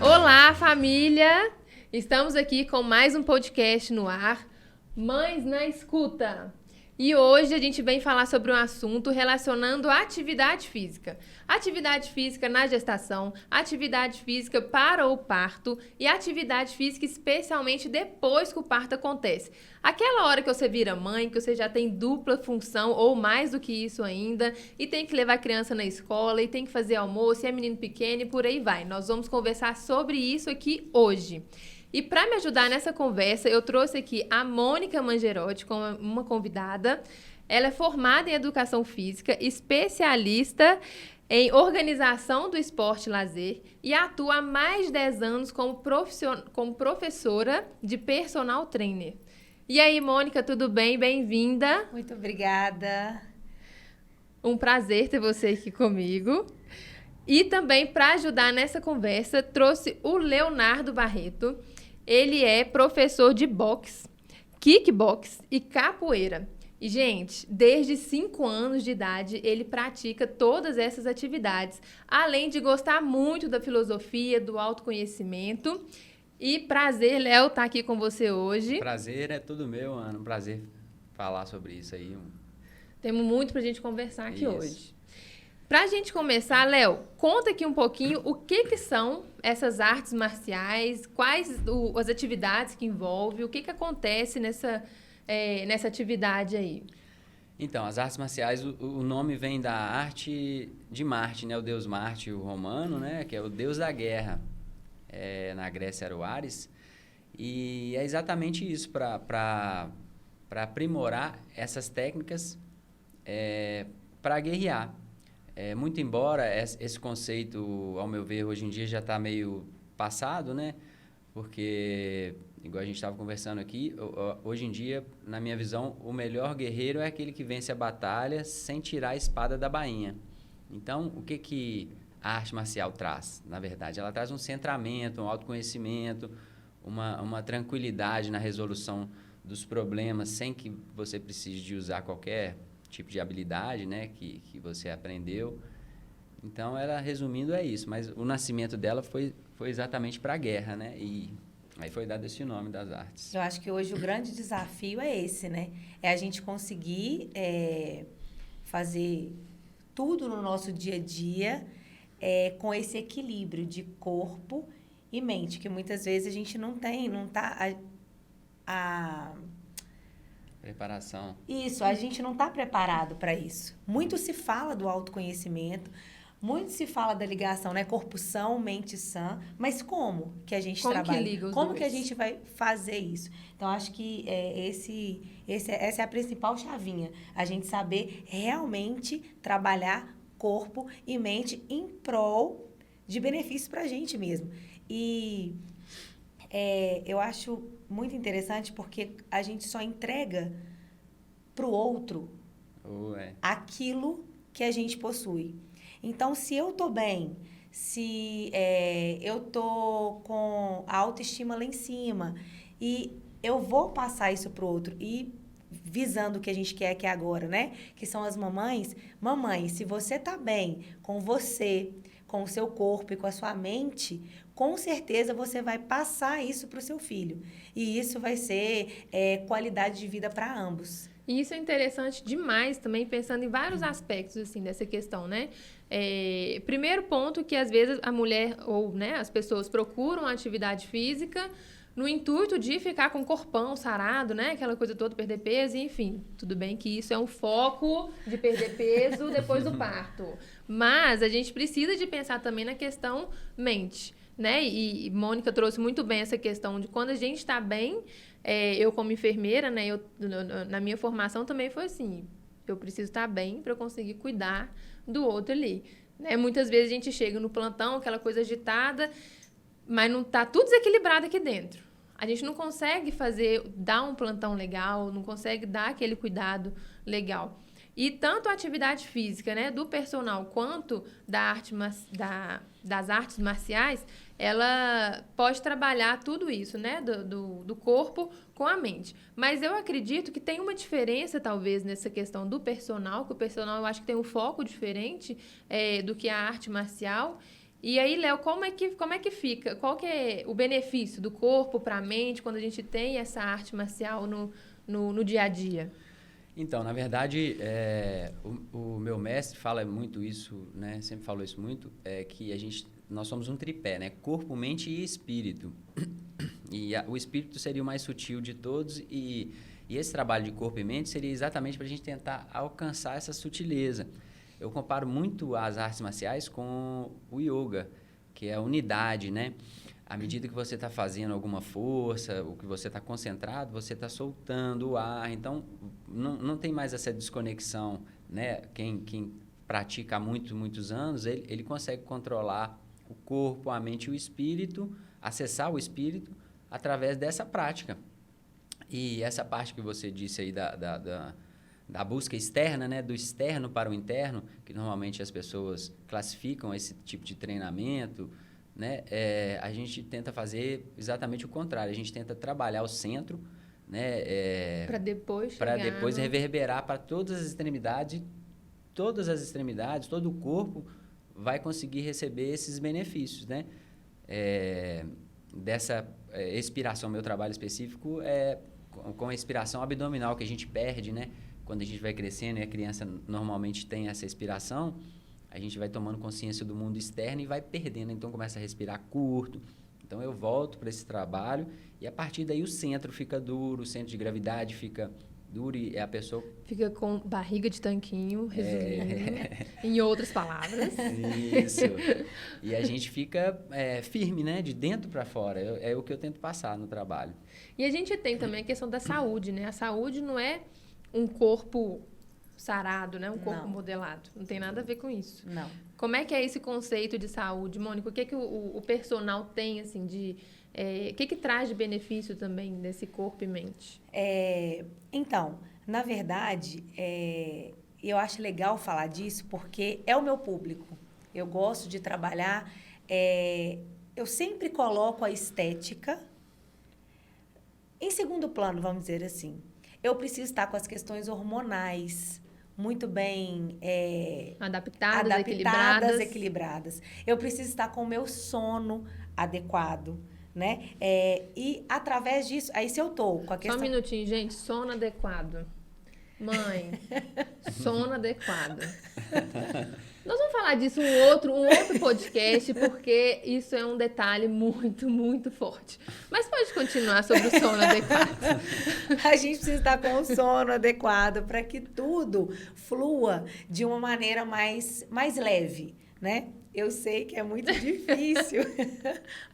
Olá, família! Estamos aqui com mais um podcast no ar, Mães na Escuta. E hoje a gente vem falar sobre um assunto relacionando a atividade física. Atividade física na gestação, atividade física para o parto e atividade física especialmente depois que o parto acontece. Aquela hora que você vira mãe, que você já tem dupla função ou mais do que isso ainda, e tem que levar a criança na escola, e tem que fazer almoço, e é menino pequeno e por aí vai. Nós vamos conversar sobre isso aqui hoje. E para me ajudar nessa conversa, eu trouxe aqui a Mônica Mangerotti como uma convidada. Ela é formada em Educação Física, especialista em Organização do Esporte e Lazer e atua há mais de 10 anos como professora de personal trainer. E aí, Mônica, tudo bem? Bem-vinda. Muito obrigada. Um prazer ter você aqui comigo. E também, para ajudar nessa conversa, trouxe o Leonardo Barreto. Ele é professor de boxe, kickbox e capoeira. E, gente, desde 5 anos de idade, ele pratica todas essas atividades, além de gostar muito da filosofia, do autoconhecimento. E prazer, Léo, estar aqui com você hoje. Prazer é tudo meu, Ana. Um prazer falar sobre isso aí. Temos muito pra gente conversar aqui hoje. Pra gente começar, Léo, conta aqui um pouquinho o que são essas artes marciais, quais as atividades que envolve, o que acontece nessa atividade aí. Então, as artes marciais, o nome vem da arte de Marte, né? O deus Marte, o romano, né? Que é o deus da guerra. Na Grécia era o Ares. E é exatamente isso, para aprimorar essas técnicas para guerrear. Muito embora esse conceito, ao meu ver, hoje em dia já está meio passado, né? Porque, igual a gente estava conversando aqui, hoje em dia, na minha visão, o melhor guerreiro é aquele que vence a batalha sem tirar a espada da bainha. Então, o que a arte marcial traz, na verdade? Ela traz um centramento, um autoconhecimento, uma tranquilidade na resolução dos problemas, sem que você precise de usar qualquer tipo de habilidade, né, que você aprendeu. Então, ela, resumindo, é isso. Mas o nascimento dela foi exatamente para a guerra, né? E aí foi dado esse nome das artes. Eu acho que hoje o grande desafio é esse, né? É a gente conseguir fazer tudo no nosso dia a dia com esse equilíbrio de corpo e mente, que muitas vezes a gente não está Preparação. Isso, a gente não está preparado para isso. Muito se fala do autoconhecimento, muito se fala da ligação, né? Corpo são, mente sã, mas como que a gente trabalha? Que liga os como dois? Que a gente vai fazer isso? Então, acho que essa é a principal chavinha. A gente saber realmente trabalhar corpo e mente em prol de benefícios para a gente mesmo. E eu acho muito interessante porque a gente só entrega para o outro aquilo que a gente possui. Então, se eu estou bem, se eu estou com a autoestima lá em cima e eu vou passar isso para o outro e visando o que a gente quer que é agora, né? Que são as mamães. Mamãe, se você está bem com você, com o seu corpo e com a sua mente, com certeza você vai passar isso para o seu filho. E isso vai ser qualidade de vida para ambos. E isso é interessante demais também, pensando em vários aspectos assim, dessa questão, né? Primeiro ponto que, às vezes, a mulher ou, né, as pessoas procuram atividade física no intuito de ficar com o corpão sarado, né? Aquela coisa toda, perder peso, enfim. Tudo bem que isso é um foco de perder peso depois do parto. Mas a gente precisa de pensar também na questão mente, né? E Mônica trouxe muito bem essa questão de quando a gente está bem, eu como enfermeira, né? Na minha formação também foi assim, eu preciso estar bem para eu conseguir cuidar do outro ali. Né? Muitas vezes a gente chega no plantão, aquela coisa agitada, mas não está tudo desequilibrado aqui dentro. A gente não consegue dar um plantão legal, não consegue dar aquele cuidado legal. E tanto a atividade física, né, do personal quanto das artes marciais, ela pode trabalhar tudo isso, né, do corpo com a mente. Mas eu acredito que tem uma diferença, talvez, nessa questão do personal, que o personal eu acho que tem um foco diferente do que a arte marcial. E aí, Léo, como é que fica? Qual que é o benefício do corpo para a mente quando a gente tem essa arte marcial no dia a dia? Então, na verdade, o meu mestre fala muito isso, né? Sempre falou isso muito, que nós somos um tripé, né? Corpo, mente e espírito. E o espírito seria o mais sutil de todos e esse trabalho de corpo e mente seria exatamente para a gente tentar alcançar essa sutileza. Eu comparo muito as artes marciais com o yoga, que é a unidade, né? À medida que você está fazendo alguma força, o que você está concentrado, você está soltando o ar. Então, não tem mais essa desconexão, né? Quem pratica há muitos anos, ele consegue controlar o corpo, a mente e o espírito, acessar o espírito através dessa prática. E essa parte que você disse aí da busca externa, né? Do externo para o interno, que normalmente as pessoas classificam esse tipo de treinamento, né? A gente tenta fazer exatamente o contrário. A gente tenta trabalhar o centro, né? Para depois reverberar para todas as extremidades, todo o corpo vai conseguir receber esses benefícios, né? Dessa expiração, meu trabalho específico é com a expiração abdominal que a gente perde, né? Quando a gente vai crescendo e a criança normalmente tem essa expiração, a gente vai tomando consciência do mundo externo e vai perdendo. Então, começa a respirar curto. Então, eu volto para esse trabalho e, a partir daí, o centro fica duro, o centro de gravidade fica duro e a pessoa... Fica com barriga de tanquinho, resumindo, em outras palavras. Isso. E a gente fica firme, né? De dentro para fora. É o que eu tento passar no trabalho. E a gente tem também a questão da saúde, né? A saúde não é um corpo sarado, né? Um corpo modelado. Não tem nada a ver com isso. Não. Como é que é esse conceito de saúde, Mônica? O que o personal tem, assim, o que traz de benefício também desse corpo e mente? Então, na verdade, eu acho legal falar disso porque é o meu público. Eu gosto de trabalhar... eu sempre coloco a estética em segundo plano, vamos dizer assim. Eu preciso estar com as questões hormonais muito bem adaptadas, equilibradas. Eu preciso estar com o meu sono adequado, né? E através disso, aí se eu tô com a questão... Só um minutinho, gente. Sono adequado. Mãe, sono adequado. Nós vamos falar disso um outro podcast, porque isso é um detalhe muito, muito forte. Mas pode continuar sobre o sono adequado. A gente precisa estar com o sono adequado para que tudo flua de uma maneira mais leve, né? Eu sei que é muito difícil.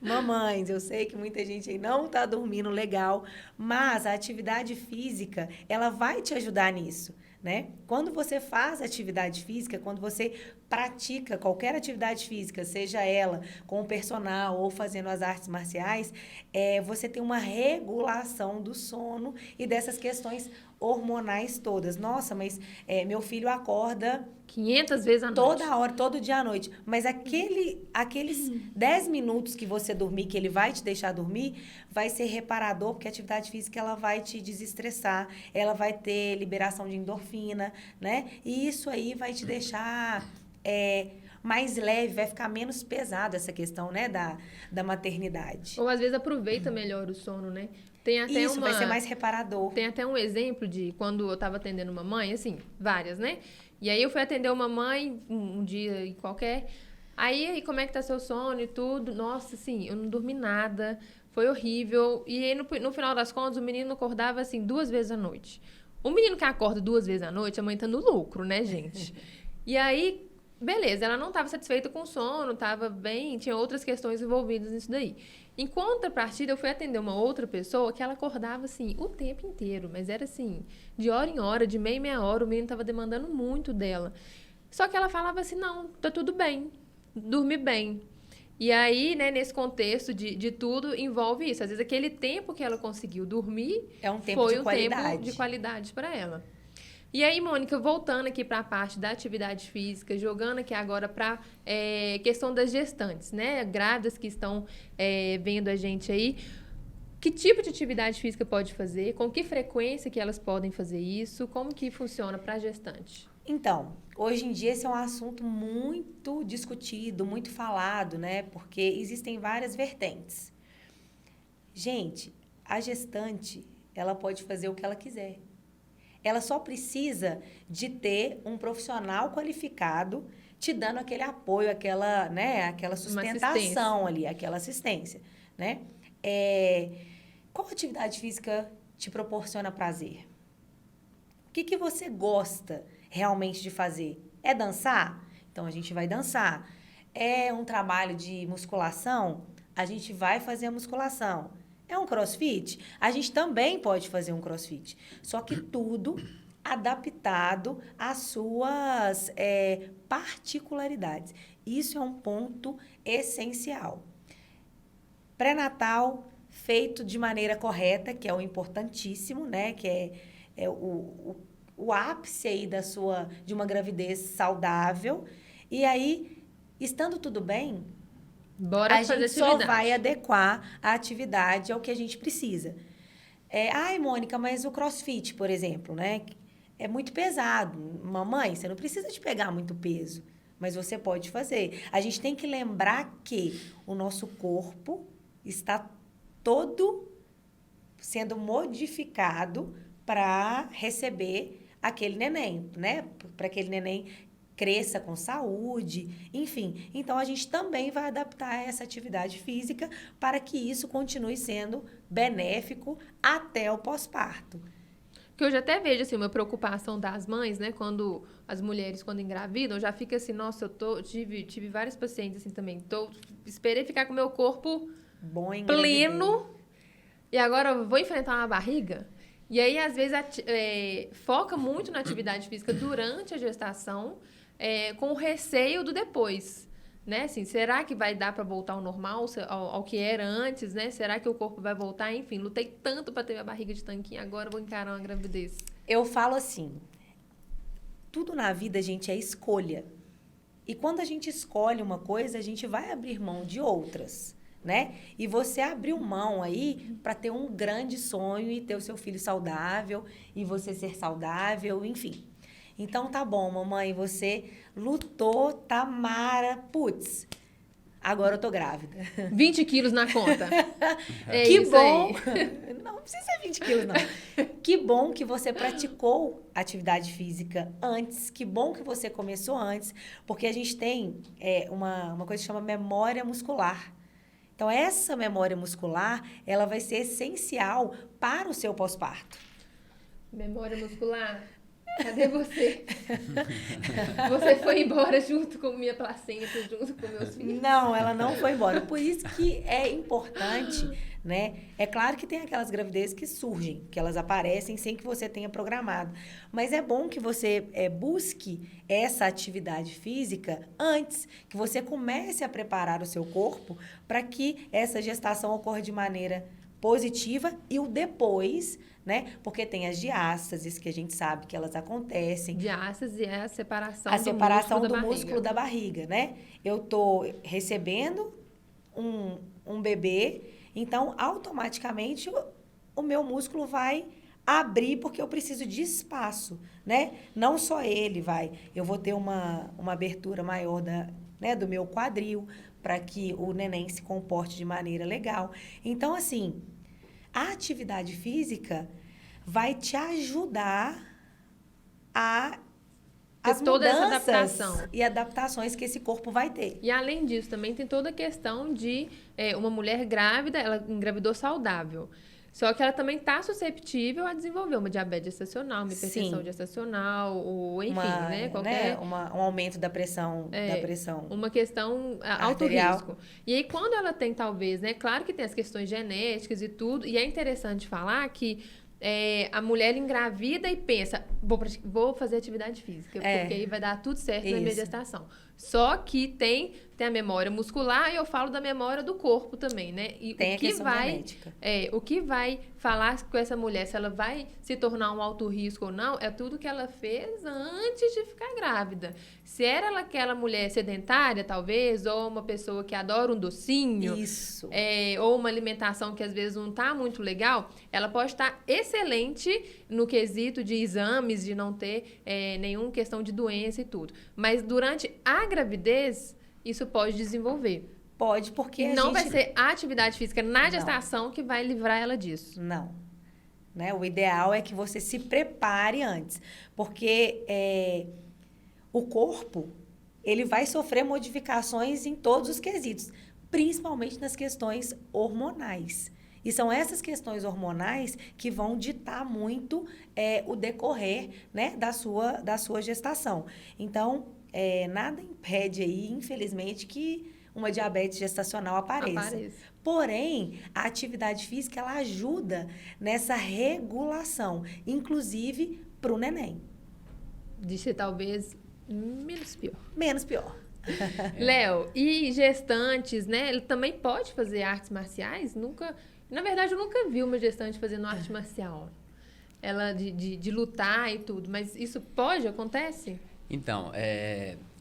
Mamães, eu sei que muita gente aí não está dormindo legal, mas a atividade física, ela vai te ajudar nisso, né? Quando você faz atividade física, quando você pratica qualquer atividade física, seja ela com o personal ou fazendo as artes marciais, você tem uma regulação do sono e dessas questões hormonais todas. Nossa, mas meu filho acorda 500 vezes à noite. Toda hora, todo dia à noite. Mas aqueles 10 minutos que você dormir, que ele vai te deixar dormir, vai ser reparador, porque a atividade física ela vai te desestressar, ela vai ter liberação de endorfina, né? E isso aí vai te deixar mais leve, vai ficar menos pesado essa questão, né, da maternidade. Ou às vezes aproveita melhor o sono, né? Tem até vai ser mais reparador. Tem até um exemplo de quando eu estava atendendo uma mãe, assim, várias, né? E aí eu fui atender uma mãe um dia qualquer. Aí, como é que tá seu sono e tudo? Nossa, assim, eu não dormi nada. Foi horrível. E aí, no final das contas, o menino acordava, assim, 2 vezes à noite. O menino que acorda 2 vezes à noite, a mãe tá no lucro, né, gente? E aí, beleza, ela não estava satisfeita com o sono, estava bem, tinha outras questões envolvidas nisso daí. Em contrapartida, eu fui atender uma outra pessoa que ela acordava, assim, o tempo inteiro. Mas era, assim, de hora em hora, de meia em meia hora, o menino estava demandando muito dela. Só que ela falava assim, não, tá tudo bem, dormi bem. E aí, né, nesse contexto de tudo, envolve isso. Às vezes, aquele tempo que ela conseguiu dormir é um tempo foi de um qualidade. tempo de qualidade para ela. E aí, Mônica, voltando aqui para a parte da atividade física, jogando aqui agora para questão das gestantes, né? Grávidas que estão vendo a gente aí. Que tipo de atividade física pode fazer? Com que frequência que elas podem fazer isso? Como que funciona para a gestante? Então, hoje em dia esse é um assunto muito discutido, muito falado, né? Porque existem várias vertentes. Gente, a gestante, ela pode fazer o que ela quiser. Ela só precisa de ter um profissional qualificado te dando aquele apoio, aquela, né, aquela sustentação ali, aquela assistência, né? Qual atividade física te proporciona prazer? O que você gosta realmente de fazer? É dançar? Então, a gente vai dançar. É um trabalho de musculação? A gente vai fazer a musculação. É um crossfit? A gente também pode fazer um crossfit. Só que tudo adaptado às suas particularidades. Isso é um ponto essencial. Pré-natal feito de maneira correta, que é o importantíssimo, né? Que é o ápice aí de uma gravidez saudável. E aí, estando tudo bem, Bora a gente fazer só vai adequar a atividade ao que a gente precisa. Ai, Mônica, mas o crossfit, por exemplo, né? É muito pesado. Mamãe, você não precisa de pegar muito peso, mas você pode fazer. A gente tem que lembrar que o nosso corpo está todo sendo modificado para receber aquele neném, né? Para aquele neném cresça com saúde, enfim. Então, a gente também vai adaptar essa atividade física para que isso continue sendo benéfico até o pós-parto. Que eu já até vejo, assim, uma preocupação das mães, né? Quando as mulheres, quando engravidam, já fica assim, nossa, tive vários pacientes assim também. Esperei ficar com o meu corpo Bom em pleno e agora eu vou enfrentar uma barriga. E aí, às vezes, foca muito na atividade física durante a gestação, com o receio do depois, né? Assim, será que vai dar para voltar ao normal, ao que era antes, né? Será que o corpo vai voltar? Enfim, lutei tanto para ter minha barriga de tanquinho, agora eu vou encarar uma gravidez. Eu falo assim, tudo na vida, gente, é escolha. E quando a gente escolhe uma coisa, a gente vai abrir mão de outras, né? E você abriu mão aí para ter um grande sonho e ter o seu filho saudável e você ser saudável, enfim. Então, tá bom, mamãe, você lutou, Tamara, putz, agora eu tô grávida. 20 quilos na conta. Que bom! Não precisa ser 20 quilos, não. Que bom que você praticou atividade física antes, que bom que você começou antes, porque a gente tem uma coisa que chama memória muscular. Então, essa memória muscular, ela vai ser essencial para o seu pós-parto. Memória muscular? Cadê você? Você foi embora junto com minha placenta, junto com meus filhos? Não, ela não foi embora. Por isso que é importante, né? É claro que tem aquelas gravidezes que surgem, que elas aparecem sem que você tenha programado. Mas é bom que você busque essa atividade física antes, que você comece a preparar o seu corpo para que essa gestação ocorra de maneira positiva e o depois, né? Porque tem as diástases, que a gente sabe que elas acontecem. Diástase é a separação do músculo da barriga, né? Eu tô recebendo um bebê, então automaticamente o meu músculo vai abrir porque eu preciso de espaço, né? Não só ele eu vou ter uma abertura maior do meu quadril para que o neném se comporte de maneira legal. Então, assim, a atividade física vai te ajudar as toda essa mudanças adaptação e adaptações que esse corpo vai ter. E além disso, também tem toda a questão de uma mulher grávida, ela engravidou saudável. Só que ela também está susceptível a desenvolver uma diabetes gestacional, uma hipertensão gestacional, ou enfim, né? Qualquer... um aumento da pressão. Uma questão alto arterial. risco. E aí, quando ela tem, talvez, né? Claro que tem as questões genéticas e tudo, e é interessante falar que a mulher engravida e pensa, vou fazer atividade física, porque aí vai dar tudo certo na minha gestação. Só que tem tem a memória muscular e eu falo da memória do corpo também, né? E Tem o a que questão vai, genética. o que vai falar com essa mulher, se ela vai se tornar um alto risco ou não, é tudo que ela fez antes de ficar grávida. Se era aquela mulher sedentária, talvez, ou uma pessoa que adora um docinho, Isso. ou uma alimentação que às vezes não está muito legal, ela pode estar excelente no quesito de exames, de não ter nenhuma questão de doença e tudo. Mas durante a gravidez, isso pode desenvolver. Pode, porque E não vai ser a atividade física na gestação que vai livrar ela disso. Não. Né? O ideal é que você se prepare antes. Porque o corpo, ele vai sofrer modificações em todos os quesitos. Principalmente nas questões hormonais. E são essas questões hormonais que vão ditar muito o decorrer, né, da sua gestação. Então, nada impede aí, infelizmente, que uma diabetes gestacional apareça. Porém, a atividade física, ela ajuda nessa regulação, inclusive para o neném. De ser talvez menos pior. Menos pior. Léo, e gestantes, né? Ele também pode fazer artes marciais? Na verdade, eu nunca vi uma gestante fazendo arte marcial. Ela de lutar e tudo. Mas isso acontece? Então,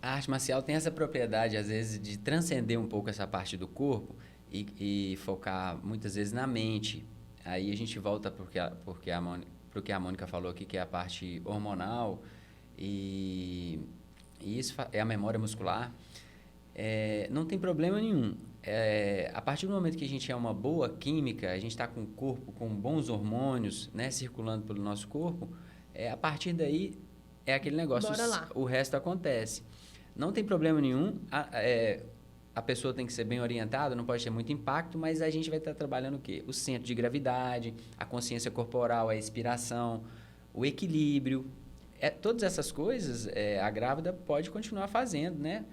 a arte marcial tem essa propriedade, às vezes, de transcender um pouco essa parte do corpo e focar, muitas vezes, na mente. Aí a gente volta para o que a Mônica falou aqui, que é a parte hormonal, e isso é a memória muscular. Não tem problema nenhum. A partir do momento que a gente é uma boa química, a gente está com o corpo, com bons hormônios, né, circulando pelo nosso corpo, a partir daí é aquele negócio, o resto acontece. Não tem problema nenhum, a pessoa tem que ser bem orientada, não pode ter muito impacto, mas a gente vai estar trabalhando o quê? O centro de gravidade, a consciência corporal, a expiração, o equilíbrio. Todas essas coisas a grávida pode continuar fazendo, né?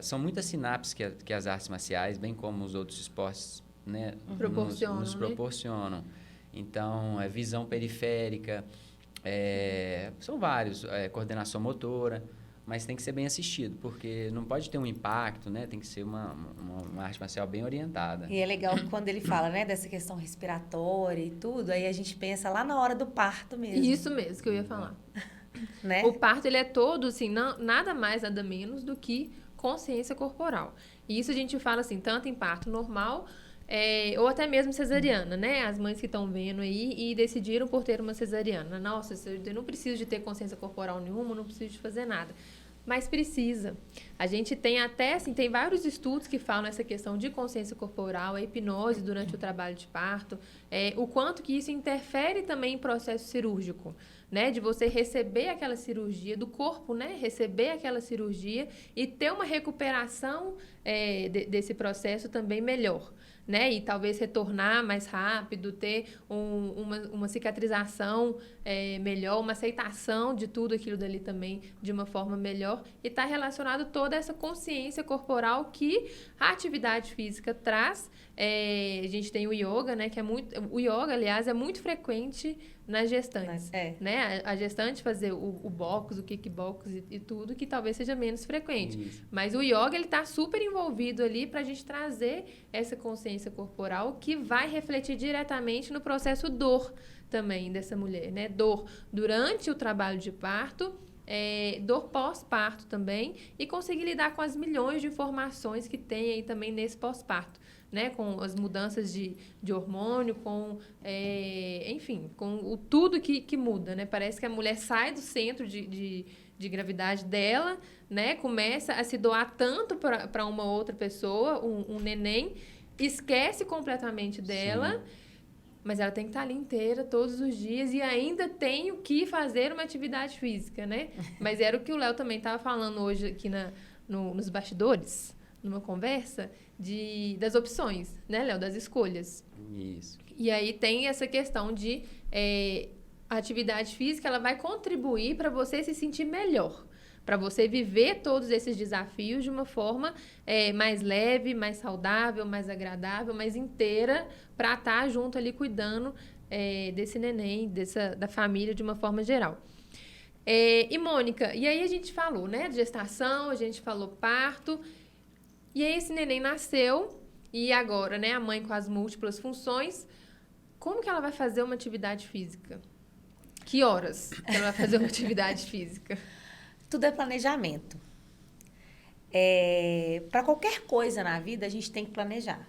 São muitas sinapses que as artes marciais, bem como os outros esportes, né, nos proporcionam. Então, visão periférica, são vários, coordenação motora, mas tem que ser bem assistido, porque não pode ter um impacto, né? Tem que ser uma arte marcial bem orientada. E é legal que quando ele fala, né, dessa questão respiratória e tudo, aí a gente pensa lá na hora do parto mesmo. Isso mesmo que eu ia falar. Né? O parto, ele é todo, assim, nada mais, nada menos do que consciência corporal. E isso a gente fala, assim, tanto em parto normal, ou até mesmo cesariana, né? As mães que estão vendo aí e decidiram por ter uma cesariana. Nossa, eu não preciso de ter consciência corporal nenhuma, não preciso de fazer nada. Mas precisa. A gente tem até, assim, tem vários estudos que falam essa questão de consciência corporal, a hipnose durante o trabalho de parto, o quanto que isso interfere também em processo cirúrgico, né? De você receber aquela cirurgia do corpo, né? Receber aquela cirurgia e ter uma recuperação desse processo também melhor, né? E talvez retornar mais rápido, ter uma cicatrização melhor, uma aceitação de tudo aquilo dali também de uma forma melhor. E está relacionado toda essa consciência corporal que a atividade física traz. A gente tem o yoga, né? O yoga, aliás, é muito frequente nas gestantes, né? A gestante fazer o box, o kickbox e tudo, que talvez seja menos frequente. Isso. Mas o yoga, ele tá super envolvido ali para a gente trazer essa consciência corporal que vai refletir diretamente no processo dor também dessa mulher, né? Dor durante o trabalho de parto, dor pós-parto também, e conseguir lidar com as milhões de informações que tem aí também nesse pós-parto, né? Com as mudanças de hormônio, enfim, com tudo que muda, né? Parece que a mulher sai do centro de gravidade dela, né? Começa a se doar tanto para uma outra pessoa, um neném, esquece completamente dela. Sim. Mas ela tem que estar ali inteira todos os dias e ainda tem que fazer uma atividade física, né? Mas era o que o Léo também estava falando hoje aqui nos bastidores, numa conversa, das opções, né, Léo? Das escolhas. Isso. E aí tem essa questão de a atividade física, ela vai contribuir para você se sentir melhor, para você viver todos esses desafios de uma forma mais leve, mais saudável, mais agradável, mais inteira, para estar junto ali cuidando desse neném, da família de uma forma geral. E, Mônica, e aí a gente falou, né, de gestação, a gente falou parto, e aí esse neném nasceu, e agora, né, a mãe com as múltiplas funções, como que ela vai fazer uma atividade física? Que horas que ela vai fazer uma atividade física? Tudo é planejamento. Para qualquer coisa na vida, a gente tem que planejar.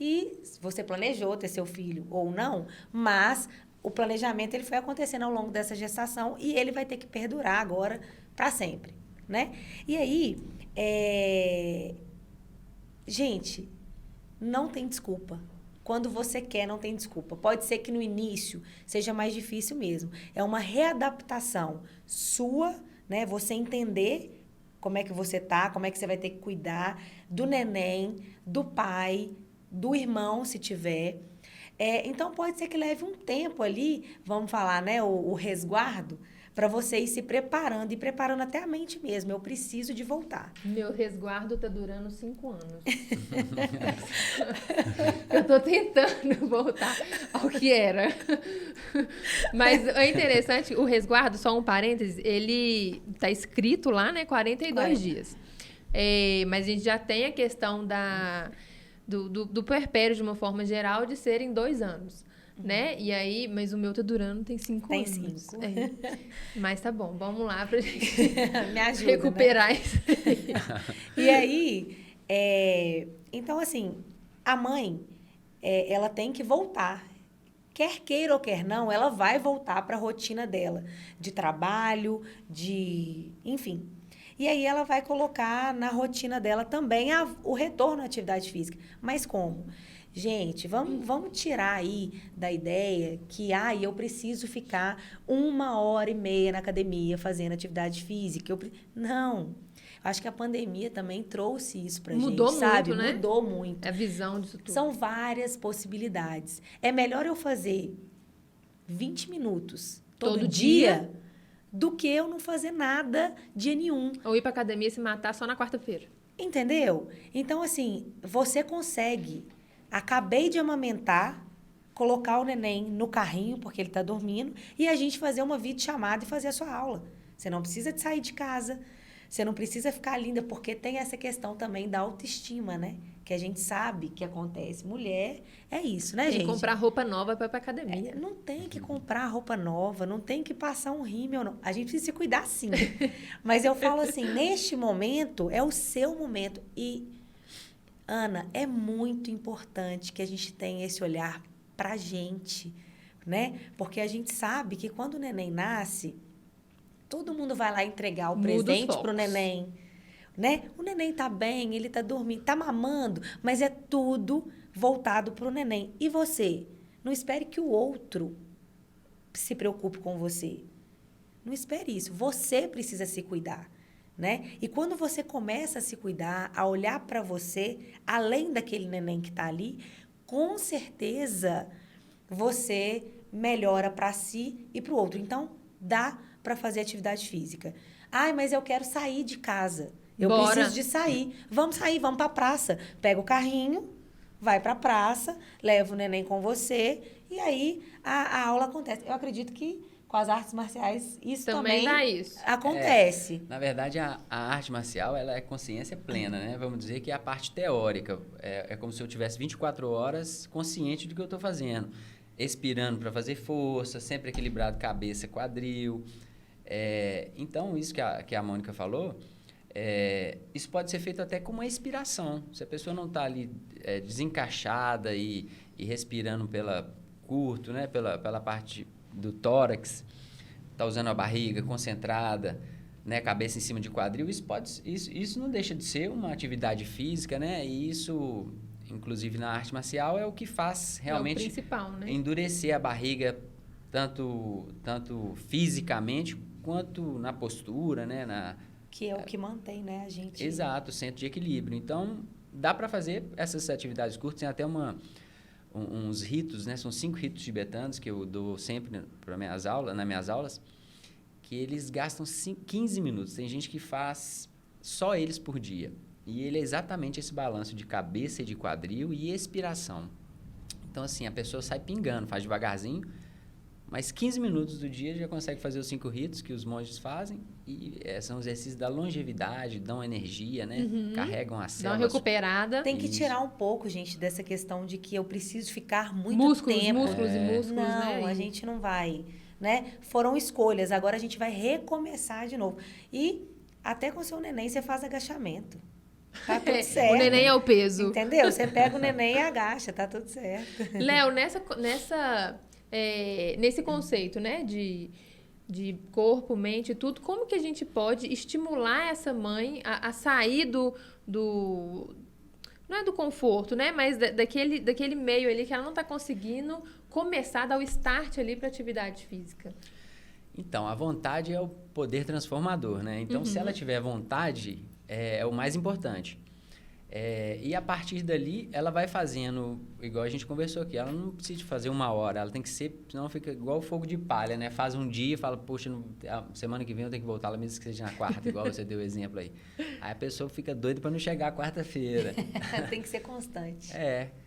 E se você planejou ter seu filho ou não, mas o planejamento ele foi acontecendo ao longo dessa gestação e ele vai ter que perdurar agora para sempre, né? E aí, gente, não tem desculpa. Quando você quer, não tem desculpa. Pode ser que no início seja mais difícil mesmo. É uma readaptação sua, né? Você entender como é que você tá, como é que você vai ter que cuidar do neném, do pai, do irmão, se tiver. Então, pode ser que leve um tempo ali, vamos falar, né? O resguardo, para você ir se preparando e preparando até a mente mesmo. Eu preciso de voltar. Meu resguardo tá durando 5 anos. Eu tô tentando voltar ao que era. Mas é interessante, o resguardo, só um parênteses, ele tá escrito lá, né? 42 dias. Mas a gente já tem a questão do puerpério, de uma forma geral, de serem 2 anos. Né? E aí, mas o meu tá durando tem 5 anos. Tem 5. Mas tá bom, vamos lá pra gente me ajuda, recuperar, né? Isso. E aí, então assim, a mãe, ela tem que voltar. Quer queira ou quer não, ela vai voltar para a rotina dela, de trabalho, enfim. E aí ela vai colocar na rotina dela também o retorno à atividade física. Mas como? Gente, vamos tirar aí da ideia que eu preciso ficar 1h30 na academia fazendo atividade física. Não. Acho que a pandemia também trouxe isso pra Mudou gente, sabe? muito, né? Mudou muito. A visão disso tudo. São várias possibilidades. É melhor eu fazer 20 minutos todo dia do que eu não fazer nada dia nenhum. Ou ir pra academia e se matar só na quarta-feira. Entendeu? Então, assim, você consegue... Acabei de amamentar, colocar o neném no carrinho, porque ele está dormindo, e a gente fazer uma videochamada e fazer a sua aula. Você não precisa de sair de casa, você não precisa ficar linda, porque tem essa questão também da autoestima, né? Que a gente sabe que acontece. Mulher é isso, né, gente? Tem que comprar roupa nova para ir pra academia. Não tem que comprar roupa nova, não tem que passar um rímel, não. A gente precisa se cuidar, sim. Mas eu falo assim, neste momento, é o seu momento. E... Ana, é muito importante que a gente tenha esse olhar pra gente, né? Porque a gente sabe que quando o neném nasce, todo mundo vai lá entregar o presente pro neném, né? O neném tá bem, ele tá dormindo, tá mamando, mas é tudo voltado pro neném. E você? Não espere que o outro se preocupe com você. Não espere isso. Você precisa se cuidar. Né? E quando você começa a se cuidar, a olhar para você, além daquele neném que está ali, com certeza você melhora para si e para o outro. Então, dá para fazer atividade física. Mas eu quero sair de casa. Eu preciso de sair. Vamos sair, vamos para a praça. Pega o carrinho, vai para a praça, leva o neném com você e aí a aula acontece. Eu acredito que com as artes marciais, isso também dá isso. Acontece. Na verdade, a arte marcial ela é consciência plena, né? Vamos dizer que é a parte teórica. É como se eu tivesse 24 horas consciente do que eu estou fazendo. Expirando para fazer força, sempre equilibrado cabeça, quadril. Então, isso que a Mônica falou, isso pode ser feito até com uma expiração. Se a pessoa não está ali desencaixada e respirando curto, né? pela parte do tórax, tá usando a barriga concentrada, né, cabeça em cima de quadril, isso não deixa de ser uma atividade física, né? E isso, inclusive na arte marcial, é o que faz realmente o principal, né? Endurecer a barriga tanto fisicamente quanto na postura, né? Que é o que mantém, né, a gente... Exato, o centro de equilíbrio. Então, dá para fazer essas atividades curtas, tem até uns ritos, né? São 5 ritos tibetanos que eu dou sempre nas minhas aulas, que eles gastam 15 minutos. Tem gente que faz só eles por dia. E ele é exatamente esse balanço de cabeça e de quadril e expiração. Então, assim, a pessoa sai pingando, faz devagarzinho, Mas 15 minutos do dia já consegue fazer os 5 ritos que os monges fazem. E são exercícios da longevidade, dão energia, né? Carregam as Dá uma células. recuperada. Tem que Isso. tirar um pouco, gente, dessa questão de que eu preciso ficar muito Músculos, tempo. músculos e músculos, Não, né? a gente não vai, né? Foram escolhas, agora a gente vai recomeçar de novo. E até com o seu neném você faz agachamento. Tá tudo certo. O neném é o peso. Entendeu? Você pega o neném e agacha, tá tudo certo. Léo, nesse conceito, né, de corpo, mente e tudo, como que a gente pode estimular essa mãe a sair não é do conforto, né, mas daquele meio ali que ela não está conseguindo começar a dar o start ali para atividade física? Então, a vontade é o poder transformador, né? Então, se ela tiver vontade, é o mais importante. E a partir dali, ela vai fazendo, igual a gente conversou aqui, ela não precisa fazer 1 hora, ela tem que ser, senão fica igual o fogo de palha, né? Faz um dia e fala, poxa, semana que vem eu tenho que voltar, ela mesmo que seja na quarta, igual você deu o exemplo aí. Aí a pessoa fica doida para não chegar à quarta-feira. Tem que ser constante.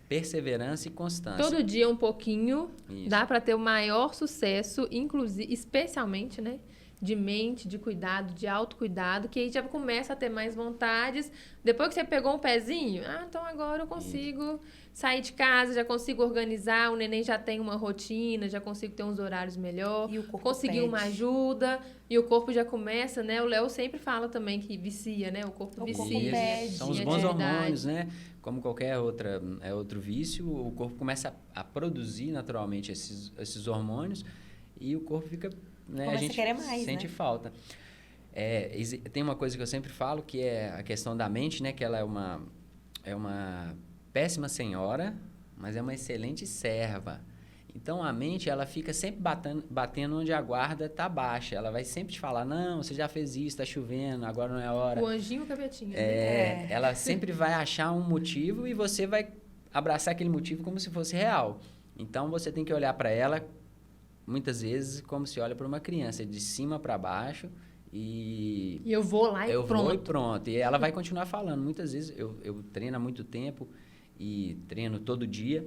Perseverança e constância. Todo dia um pouquinho, Isso. dá para ter o maior sucesso, inclusive, especialmente, né? De mente, de cuidado, de autocuidado, que aí já começa a ter mais vontades. Depois que você pegou um pezinho, então agora eu consigo sair de casa, já consigo organizar, o neném já tem uma rotina, já consigo ter uns horários melhor, E o corpo conseguir uma pede. ajuda, e o corpo já começa, né? O Léo sempre fala também que vicia, né? O corpo O corpo vicia. pede. São os em bons atividade. hormônios, né? Como qualquer outro vício, o corpo começa a produzir naturalmente esses hormônios e o corpo fica... Né, Começa a gente a querer mais, sente né? falta. Tem uma coisa que eu sempre falo, que é a questão da mente, né? Que ela é uma péssima senhora, mas é uma excelente serva. Então, a mente, ela fica sempre batendo onde a guarda está baixa. Ela vai sempre te falar, não, você já fez isso, está chovendo, agora não é a hora. O anjinho e o capetinho. Ela sempre vai achar um motivo e você vai abraçar aquele motivo como se fosse real. Então, você tem que olhar para ela, muitas vezes, como se olha para uma criança, de cima para baixo e eu vou lá e pronto. Vou e pronto. E ela vai continuar falando. Muitas vezes, eu treino há muito tempo e treino todo dia.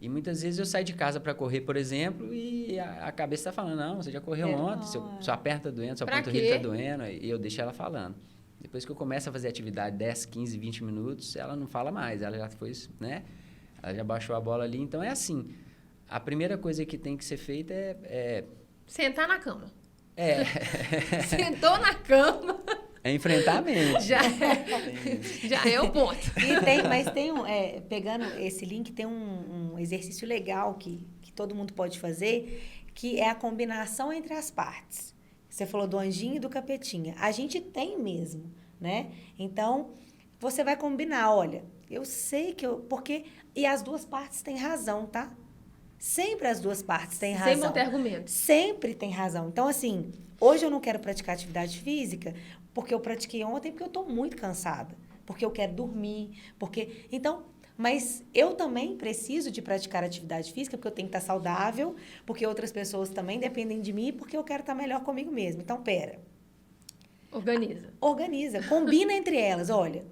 E muitas vezes eu saio de casa para correr, por exemplo, e a cabeça está falando, não, você já correu ontem, sua perna está doendo, sua panturrilha está doendo, e eu deixo ela falando. Depois que eu começo a fazer atividade 10, 15, 20 minutos, ela não fala mais, ela já foi, né? Ela já baixou a bola ali, então é assim. A primeira coisa que tem que ser feita é sentar na cama. Sentou na cama. É enfrentar a mente. Já é o ponto. Mas tem pegando esse link, tem um exercício legal que todo mundo pode fazer, que é a combinação entre as partes. Você falou do anjinho e do capetinha. A gente tem mesmo, né? Então, você vai combinar, olha, eu sei que e as duas partes têm razão, tá? Sempre as duas partes têm razão. Sempre vão ter argumentos. Sempre tem razão. Então, assim, hoje eu não quero praticar atividade física porque eu pratiquei ontem, porque eu estou muito cansada. Porque eu quero dormir, mas eu também preciso de praticar atividade física porque eu tenho que estar saudável, porque outras pessoas também dependem de mim, porque eu quero estar melhor comigo mesma. Então, Organiza. Combina entre elas. Olha,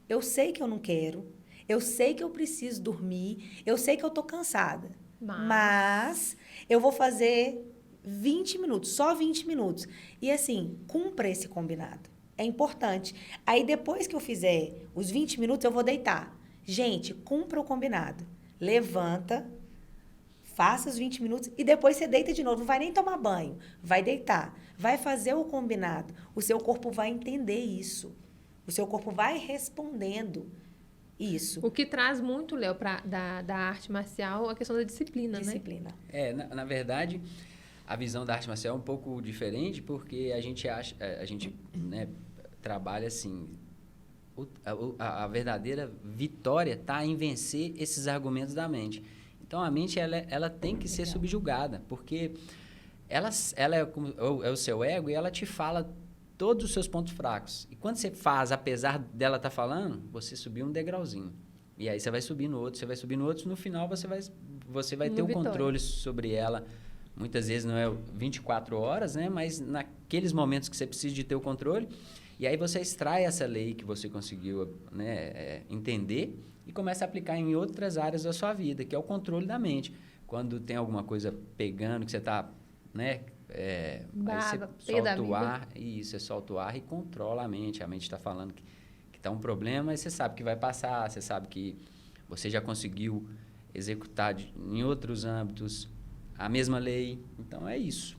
eu sei que eu não quero, eu sei que eu preciso dormir, eu sei que eu estou cansada. Mas eu vou fazer 20 minutos, só 20 minutos. E assim, cumpra esse combinado. É importante. Aí depois que eu fizer os 20 minutos, eu vou deitar. Gente, cumpra o combinado. Levanta, faça os 20 minutos e depois você deita de novo. Não vai nem tomar banho. Vai deitar. Vai fazer o combinado. O seu corpo vai entender isso. O seu corpo vai respondendo isso. O que traz muito, Léo, da arte marcial, a questão da disciplina, Disciplina. né? Na verdade, a visão da arte marcial é um pouco diferente, porque a gente né, trabalha assim, a verdadeira vitória está em vencer esses argumentos da mente. Então, a mente ela tem que ser subjugada, porque ela é o seu ego e ela te fala todos os seus pontos fracos. E quando você faz, apesar dela estar falando, você subiu um degrauzinho. E aí você vai subir no outro, no final você vai ter o controle sobre ela. Muitas vezes não é 24 horas, né? Mas naqueles momentos que você precisa de ter o controle. E aí você extrai essa lei que você conseguiu, né, entender e começa a aplicar em outras áreas da sua vida, que é o controle da mente. Quando tem alguma coisa pegando, que você está, né? Aí Baba, você pega da solta o vida. ar, e você solta o ar e controla a mente. A mente está falando que tá um problema, e você sabe que vai passar, você sabe que você já conseguiu executar em outros âmbitos a mesma lei. Então, é isso.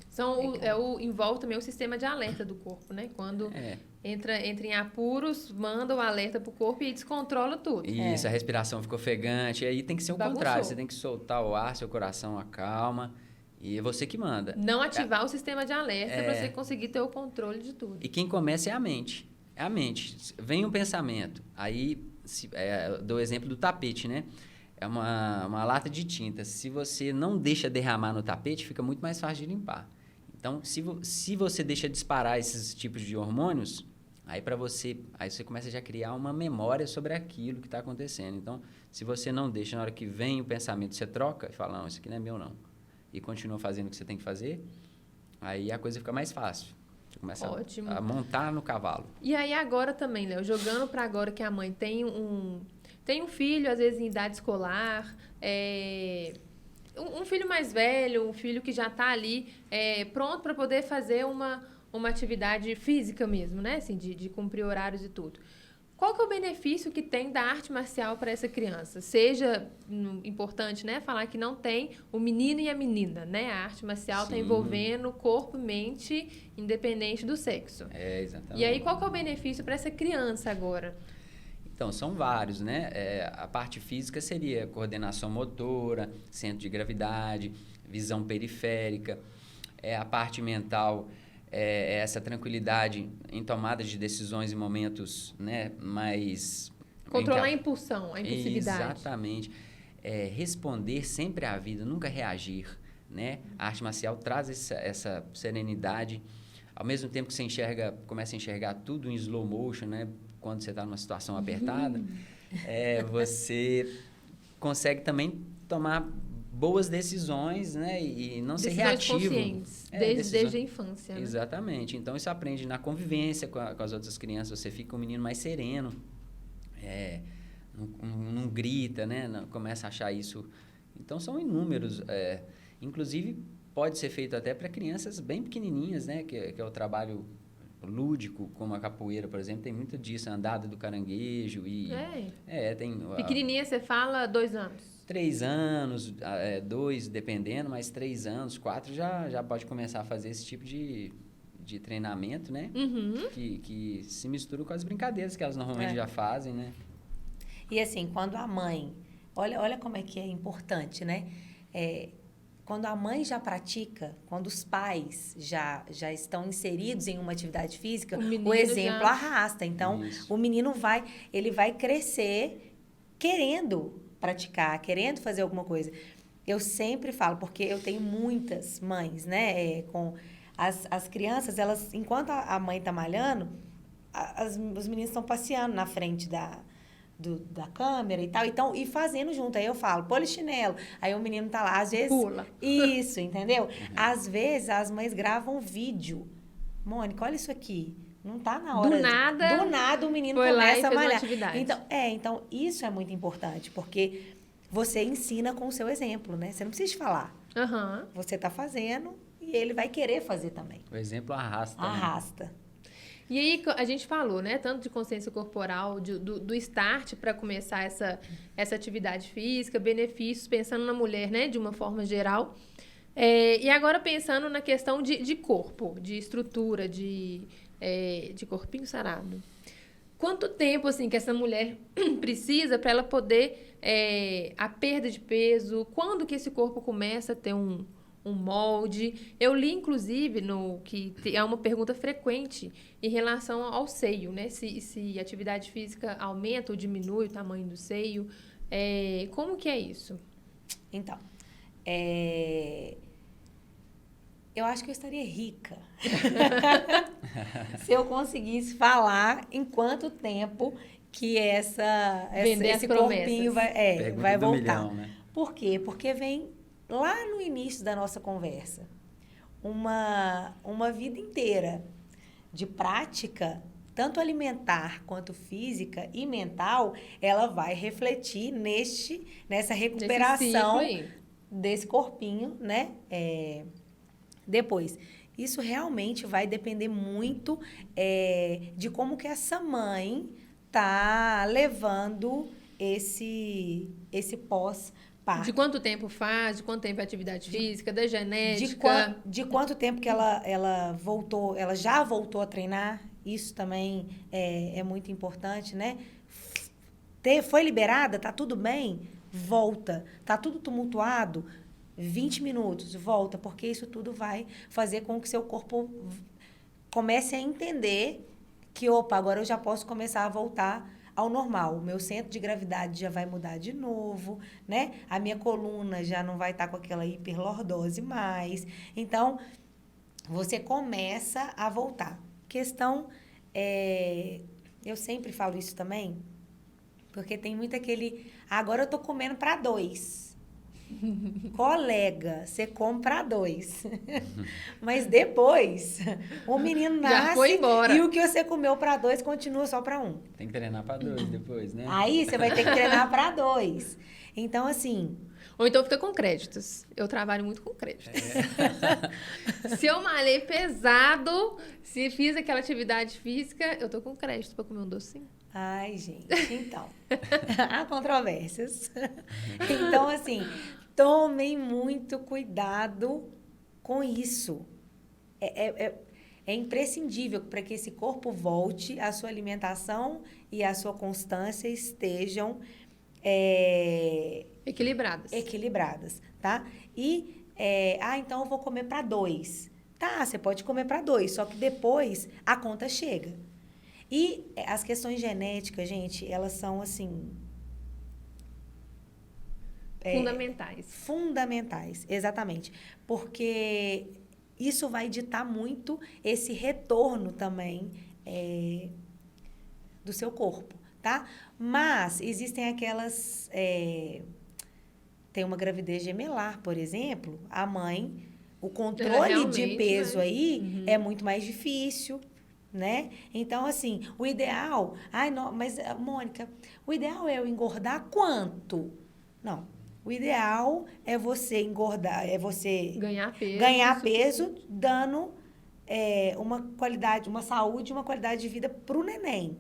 Envolve também o sistema de alerta do corpo, né? Quando É. entra em apuros, manda o alerta pro corpo e descontrola tudo. Isso, a respiração ficou ofegante. Aí tem que ser o Bagunçou. contrário. Você tem que soltar o ar, seu coração acalma. E é você que manda. Não ativar o sistema de alerta para você conseguir ter o controle de tudo. E quem começa é a mente. É a mente. Vem um pensamento. Aí, dou o exemplo do tapete, né? É uma lata de tinta. Se você não deixa derramar no tapete, fica muito mais fácil de limpar. Então, se você deixa disparar esses tipos de hormônios, aí você começa já a criar uma memória sobre aquilo que está acontecendo. Então, se você não deixa, na hora que vem o pensamento, você troca e fala, não, isso aqui não é meu, não. E continua fazendo o que você tem que fazer, aí a coisa fica mais fácil. Você começa a montar no cavalo. E aí agora também, Léo, jogando para agora que a mãe tem um filho, às vezes em idade escolar, um filho mais velho, um filho que já está ali pronto para poder fazer uma atividade física mesmo, né? Assim, de cumprir horários e tudo. Qual que é o benefício que tem da arte marcial para essa criança? Seja importante, né, falar que não tem o menino e a menina, né? A arte marcial está envolvendo corpo e mente, independente do sexo. Exatamente. E aí, qual que é o benefício para essa criança agora? Então, são vários, né? A parte física seria coordenação motora, centro de gravidade, visão periférica. A parte mental essa tranquilidade em tomada de decisões em momentos, né, mais... Controlar a impulsão, a impulsividade. Exatamente. Responder sempre à vida, nunca reagir, né? A arte marcial traz essa serenidade. Ao mesmo tempo que você começa a enxergar tudo em slow motion, né? Quando você está numa situação apertada, você consegue também tomar boas decisões, né? E não ser reativo. Conscientes, desde a infância. Né? Exatamente. Então, isso aprende na convivência com as outras crianças. Você fica um menino mais sereno. Não grita, né? Não, começa a achar isso. Então, são inúmeros. Inclusive, pode ser feito até para crianças bem pequenininhas, né? Que é o trabalho lúdico, como a capoeira, por exemplo. Tem muito disso, a andada do caranguejo. Tem... Pequenininha, você fala 2 anos. 3 anos, 2 dependendo, mas 3 anos, 4 já pode começar a fazer esse tipo de treinamento, né? Uhum. Que se mistura com as brincadeiras que elas normalmente já fazem, né? E assim, quando a mãe... Olha como é que é importante, né? Quando a mãe já pratica, quando os pais já estão inseridos em uma atividade física, o exemplo arrasta. Então, o menino vai crescer querendo praticar, querendo fazer alguma coisa. Eu sempre falo, porque eu tenho muitas mães, né? Com as crianças, elas, enquanto a mãe está malhando, os meninos estão passeando na frente da câmera e tal, então, e fazendo junto. Aí eu falo, polichinelo. Aí o menino tá lá, às vezes... Pula. Isso, entendeu? Às vezes, as mães gravam vídeo. Mônica, olha isso aqui. Não tá na hora... Do nada o menino começa a malhar. Então, isso é muito importante, porque você ensina com o seu exemplo, né? Você não precisa falar. Uhum. Você tá fazendo e ele vai querer fazer também. O exemplo arrasta. Arrasta. Né? E aí, a gente falou, né? Tanto de consciência corporal, do start para começar essa atividade física, benefícios, pensando na mulher, né? De uma forma geral. E agora pensando na questão de corpo, de estrutura, de corpinho sarado. Quanto tempo, assim, que essa mulher precisa para ela poder... a perda de peso, quando que esse corpo começa a ter um molde. Eu li, inclusive, que é uma pergunta frequente em relação ao seio, né? Se a atividade física aumenta ou diminui o tamanho do seio. Como que é isso? Então, eu acho que eu estaria rica se eu conseguisse falar em quanto tempo que esse corpinho vai voltar. Milhão, né? Por quê? Porque vem lá no início da nossa conversa uma vida inteira de prática, tanto alimentar quanto física e mental, ela vai refletir nessa recuperação desse corpinho, né? Depois. Isso realmente vai depender muito de como que essa mãe tá levando esse pós-parto. De quanto tempo faz, de quanto tempo é atividade física, da genética. De quanto tempo que ela voltou, ela já voltou a treinar, isso também é muito importante, né? Foi liberada, tá tudo bem? Volta. Tá tudo tumultuado? 20 minutos, volta, porque isso tudo vai fazer com que seu corpo comece a entender que, opa, agora eu já posso começar a voltar ao normal. O meu centro de gravidade já vai mudar de novo, né? A minha coluna já não vai estar com aquela hiperlordose mais. Então, você começa a voltar. Questão, eu sempre falo isso também, porque tem muito aquele, agora eu tô comendo para 2. Colega, você come para 2. Mas depois, o menino nasce já foi embora. E o que você comeu para 2 continua só para 1. Tem que treinar para 2 depois, né? Aí você vai ter que treinar para 2. Então, assim... Ou então fica com créditos. Eu trabalho muito com créditos. Se eu malhei pesado, se fiz aquela atividade física, eu tô com crédito para comer um docinho. Ai, gente, então. Há controvérsias. Então, assim, tomem muito cuidado com isso. É imprescindível para que esse corpo volte, a sua alimentação e a sua constância estejam equilibradas, tá? E, então eu vou comer para 2. Tá, você pode comer para 2, só que depois a conta chega. E as questões genéticas, gente, elas são, assim... Fundamentais, exatamente. Porque isso vai ditar muito esse retorno também do seu corpo, tá? Mas existem aquelas... tem uma gravidez gemelar, por exemplo, a mãe... O controle de peso aí é muito mais difícil, né? Então, assim, o ideal... Ai, não, mas, Mônica, o ideal é eu engordar quanto? Não. O ideal é você engordar, é você... Ganhar peso dando uma qualidade, uma saúde, uma qualidade de vida pro neném.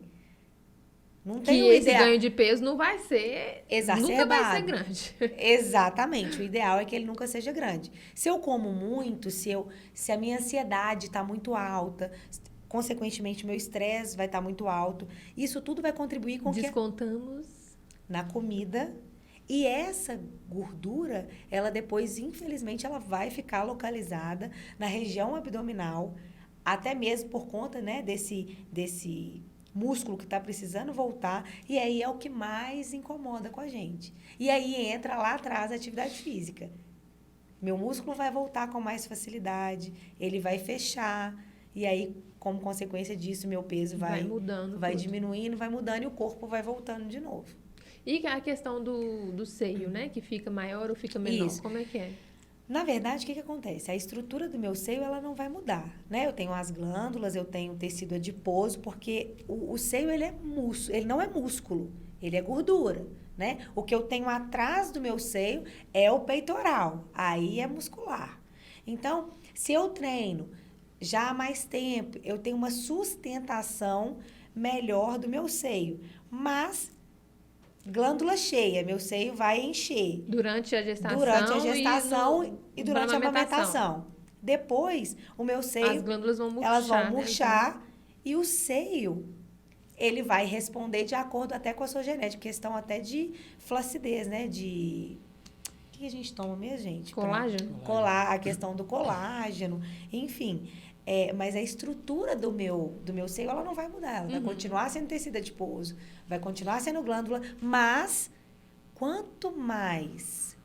Não tem que esse ganho de peso não vai ser... exacerbado. Nunca vai ser grande. Exatamente. O ideal é que ele nunca seja grande. Se eu como muito, se a minha ansiedade está muito alta... Consequentemente, meu estresse vai estar muito alto. Isso tudo vai contribuir com Descontamos na comida. E essa gordura, ela depois, infelizmente, ela vai ficar localizada na região abdominal, até mesmo por conta, né, desse músculo que está precisando voltar. E aí é o que mais incomoda com a gente. E aí entra lá atrás a atividade física. Meu músculo vai voltar com mais facilidade, ele vai fechar. E aí, como consequência disso, meu peso vai mudando, vai diminuindo, vai mudando e o corpo vai voltando de novo. E a questão do seio, né? Que fica maior ou fica menor. Isso. Como é que é? Na verdade, o que acontece? A estrutura do meu seio, ela não vai mudar, né? Eu tenho as glândulas, eu tenho tecido adiposo, porque o seio, ele não é músculo, ele é gordura, né? O que eu tenho atrás do meu seio é o peitoral, aí é muscular. Então, se eu treino já há mais tempo, eu tenho uma sustentação melhor do meu seio. Mas, glândula cheia, meu seio vai encher. Durante a gestação e durante a amamentação. Depois, o meu seio... As glândulas vão murchar. Elas vão murchar, né? E o seio, ele vai responder de acordo até com a sua genética. Questão até de flacidez, né? O que a gente toma mesmo, gente? Colágeno? A questão do colágeno, enfim... mas a estrutura do meu seio, ela não vai mudar. Ela vai continuar sendo tecido adiposo, vai continuar sendo glândula, mas quanto mais,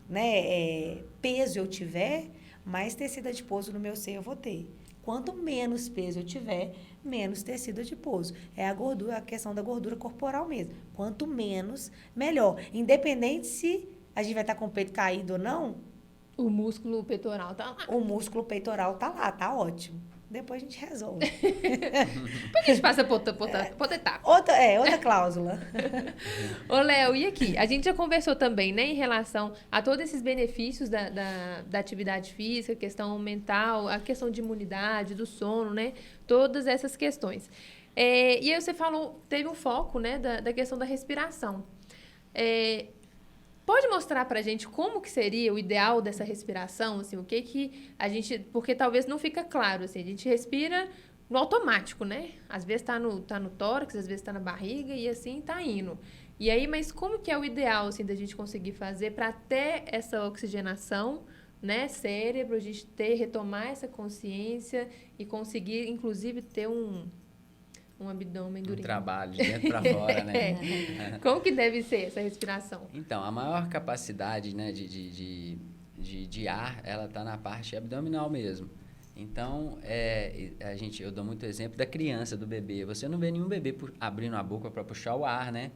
né, peso eu tiver, mais tecido adiposo no meu seio eu vou ter. Quanto menos peso eu tiver, menos tecido adiposo. É a questão da gordura corporal mesmo. Quanto menos, melhor. Independente se a gente vai estar com o peito caído ou não, o músculo peitoral tá lá. O músculo peitoral tá lá, tá ótimo. depois a gente resolve. Depois a gente passa por outra etapa. Outra cláusula. Ô, Léo, e aqui? A gente já conversou também, né, em relação a todos esses benefícios da atividade física, questão mental, a questão de imunidade, do sono, né? Todas essas questões. E aí você falou, teve um foco, né, da questão da respiração. Pode mostrar pra gente como que seria o ideal dessa respiração, assim, o que a gente... Porque talvez não fica claro, assim, a gente respira no automático, né? Às vezes tá no tórax, às vezes tá na barriga e assim tá indo. E aí, mas como que é o ideal, assim, da gente conseguir fazer para ter essa oxigenação, né, cérebro, a gente retomar essa consciência e conseguir, inclusive, ter um abdômen durinho. Um trabalho de dentro para fora, né? Como que deve ser essa respiração? Então, a maior capacidade, né, de ar, ela está na parte abdominal mesmo. Então, eu dou muito exemplo da criança, do bebê. Você não vê nenhum bebê abrindo a boca para puxar o ar, né?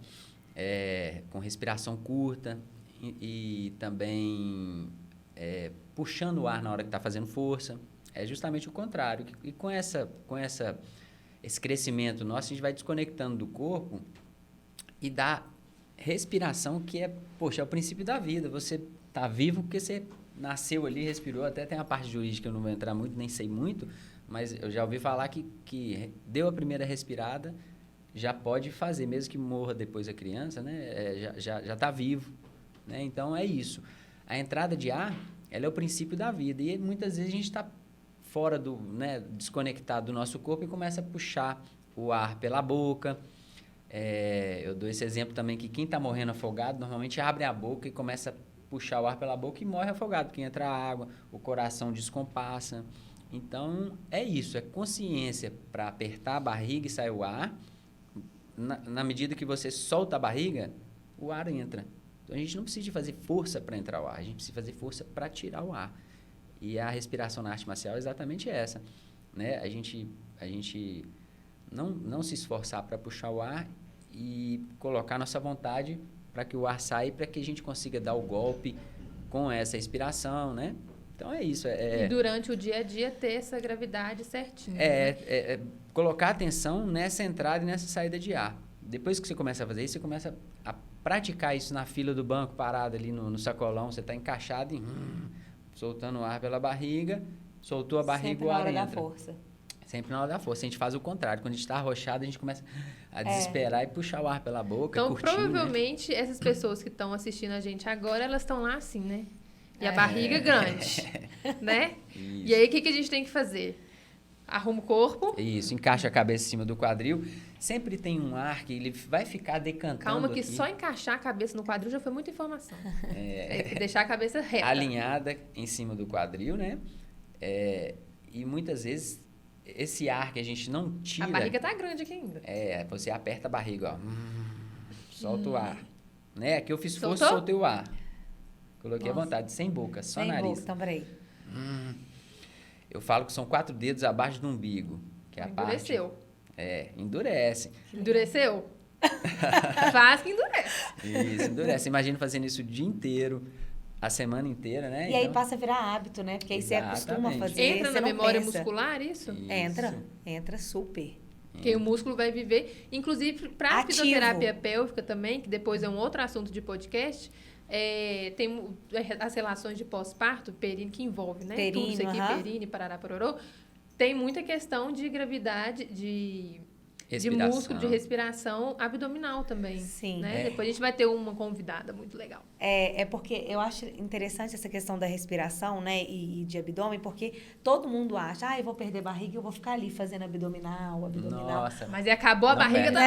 Com respiração curta e também puxando o ar na hora que está fazendo força. É justamente o contrário. E com esse crescimento nosso, a gente vai desconectando do corpo e da respiração, que é o princípio da vida. Você está vivo porque você nasceu ali, respirou. Até tem a parte jurídica que eu não vou entrar muito, nem sei muito, mas eu já ouvi falar que deu a primeira respirada, já pode fazer, mesmo que morra depois a criança, né? Já está vivo, né? Então, é isso. A entrada de ar, ela é o princípio da vida. E muitas vezes a gente está fora desconectado do nosso corpo e começa a puxar o ar pela boca. Eu dou esse exemplo também que quem está morrendo afogado normalmente abre a boca e começa a puxar o ar pela boca e morre afogado, porque entra água, o coração descompassa. Então, é isso, é consciência para apertar a barriga e sair o ar. Na medida que você solta a barriga, o ar entra. Então, a gente não precisa de fazer força para entrar o ar, a gente precisa fazer força para tirar o ar. E a respiração na arte marcial é exatamente essa, né? A gente não se esforçar para puxar o ar e colocar nossa vontade para que o ar saia, para que a gente consiga dar o golpe com essa respiração, né? Então, é isso. E durante o dia a dia ter essa gravidade certinha. Colocar atenção nessa entrada e nessa saída de ar. Depois que você começa a fazer isso, você começa a praticar isso na fila do banco, parado ali no sacolão, você está encaixado e... soltando o ar pela barriga, soltou a barriga, o ar entra. Sempre na hora da força. Sempre na hora da força. A gente faz o contrário. Quando a gente está arrochado, a gente começa a desesperar e puxar o ar pela boca, então, curtindo, provavelmente, né? Essas pessoas que estão assistindo a gente agora, elas estão lá assim, né? E a barriga grande, né? Isso. E aí, o que a gente tem que fazer? Arruma o corpo. Isso, encaixa a cabeça em cima do quadril. Sempre tem um ar que ele vai ficar decantando. Calma que aqui. Só encaixar a cabeça no quadril já foi muita informação. Deixar a cabeça reta. Alinhada em cima do quadril, né? E muitas vezes, esse ar que a gente não tira... A barriga tá grande aqui ainda. Você aperta a barriga, ó. Solta o ar. Né? Aqui eu fiz força, soltei o ar. Coloquei à vontade, sem boca, só sem nariz. Boca, então, peraí. Eu falo que são 4 dedos abaixo do umbigo. Que é Endureceu. Endurece. Endureceu? Faz que endurece. Isso, endurece. Imagina fazendo isso o dia inteiro, a semana inteira, né? E aí passa a virar hábito, né? Porque aí você acostuma a fazer. Entra na memória muscular isso? Entra super. Porque o músculo vai viver, inclusive para a fisioterapia pélvica também, que depois é um outro assunto de podcast, tem as relações de pós-parto, perine, que envolve, né? Tudo isso aqui, perine, parará, pororô. Tem muita questão de gravidade, de músculo, de respiração abdominal também. Sim. Né? Depois a gente vai ter uma convidada muito legal. Porque eu acho interessante essa questão da respiração, né? E de abdômen, porque todo mundo acha, eu vou perder barriga e eu vou ficar ali fazendo abdominal. Nossa. Mas acabou a barriga da...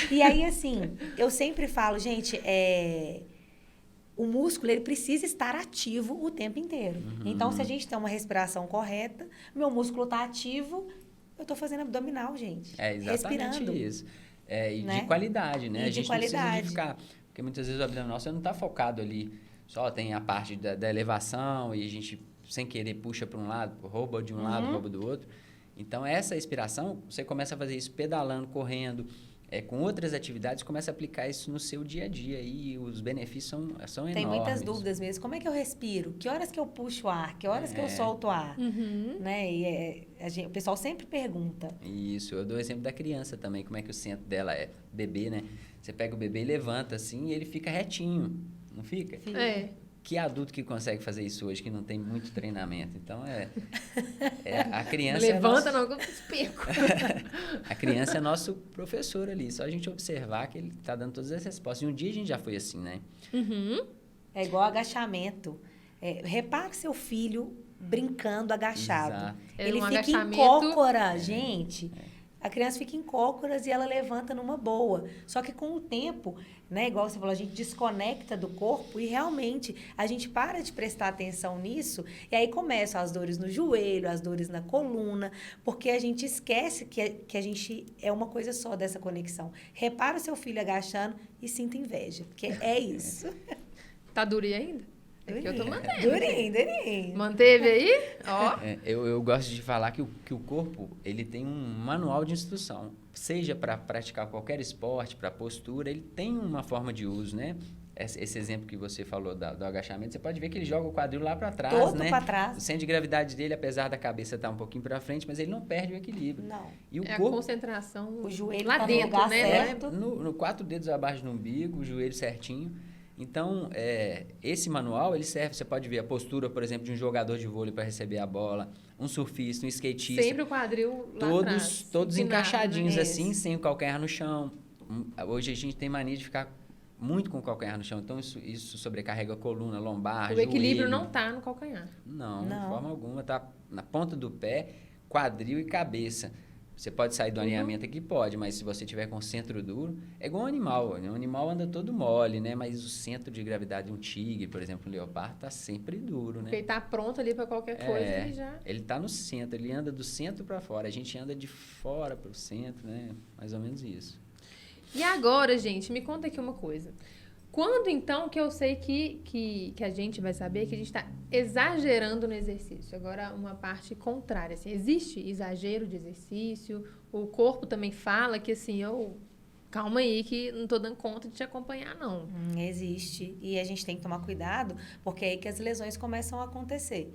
E aí, assim, eu sempre falo, gente, o músculo, ele precisa estar ativo o tempo inteiro. Então, se a gente tem uma respiração correta, meu músculo está ativo, eu estou fazendo abdominal, gente. Exatamente respirando. Isso. De qualidade, né? A gente não precisa ficar... Porque muitas vezes o abdominal você não está focado ali. Só tem a parte da elevação e a gente, sem querer, puxa para um lado, rouba de um lado, rouba do outro. Então, essa respiração, você começa a fazer isso pedalando, correndo, com outras atividades, começa a aplicar isso no seu dia a dia e os benefícios são enormes. Tem muitas dúvidas mesmo. Como é que eu respiro? Que horas que eu puxo o ar? Que horas que eu solto o ar? Né? E o pessoal sempre pergunta. Isso, eu dou o exemplo da criança também, como é que o centro dela é. Bebê, né? Você pega o bebê e levanta assim e ele fica retinho, não fica? Que adulto que consegue fazer isso hoje, que não tem muito treinamento? Então, a criança... Levanta, não, eu espico. A criança é nosso professor ali. Só a gente observar que ele está dando todas as respostas. E um dia a gente já foi assim, né? É igual agachamento. Repare seu filho brincando agachado. Exato. Ele Um fica agachamento... em cócora, gente. A criança fica em cócoras e ela levanta numa boa. Só que com o tempo, né, igual você falou, a gente desconecta do corpo e realmente a gente para de prestar atenção nisso e aí começam as dores no joelho, as dores na coluna, porque a gente esquece que a gente é uma coisa só dessa conexão. Repara o seu filho agachando e sinta inveja, porque é isso. Tá durinho ainda? É que eu tô mantendo. Durinho. Manteve aí? Ó. Eu gosto de falar que o corpo ele tem um manual de instrução. Seja para praticar qualquer esporte, para postura, ele tem uma forma de uso, né? Esse exemplo que você falou do agachamento, você pode ver que ele joga o quadril lá para trás, todo né? para trás. O centro de gravidade dele, apesar da cabeça estar um pouquinho para frente, mas ele não perde o equilíbrio. Não. E o A corpo, O concentração joelho lá tá no dentro, lugar né? certo. no 4 dedos abaixo do umbigo, o joelho certinho. Então, esse manual, ele serve, você pode ver a postura, por exemplo, de um jogador de vôlei para receber a bola, um surfista, um skatista. Sempre o quadril lá atrás. Todos Empinado, encaixadinhos né? assim, sem o calcanhar no chão. Hoje a gente tem mania de ficar muito com o calcanhar no chão, então isso sobrecarrega a coluna, lombar, O equilíbrio joelho. não tá no calcanhar. Não, de forma alguma, tá na ponta do pé, quadril e cabeça. Você pode sair do alinhamento aqui? Pode, mas se você tiver com o centro duro, é igual um animal. O animal anda todo mole, né? Mas o centro de gravidade de um tigre, por exemplo, um leopardo, tá sempre duro, né? Porque ele tá pronto ali para qualquer coisa, ele já... Ele tá no centro, ele anda do centro para fora. A gente anda de fora para o centro, né? Mais ou menos isso. E agora, gente, me conta aqui uma coisa. Quando, então, que eu sei que a gente vai saber que a gente está exagerando no exercício? Agora, uma parte contrária. Assim, existe exagero de exercício? O corpo também fala que, assim, calma aí que não estou dando conta de te acompanhar, não. Existe. E a gente tem que tomar cuidado, porque é aí que as lesões começam a acontecer.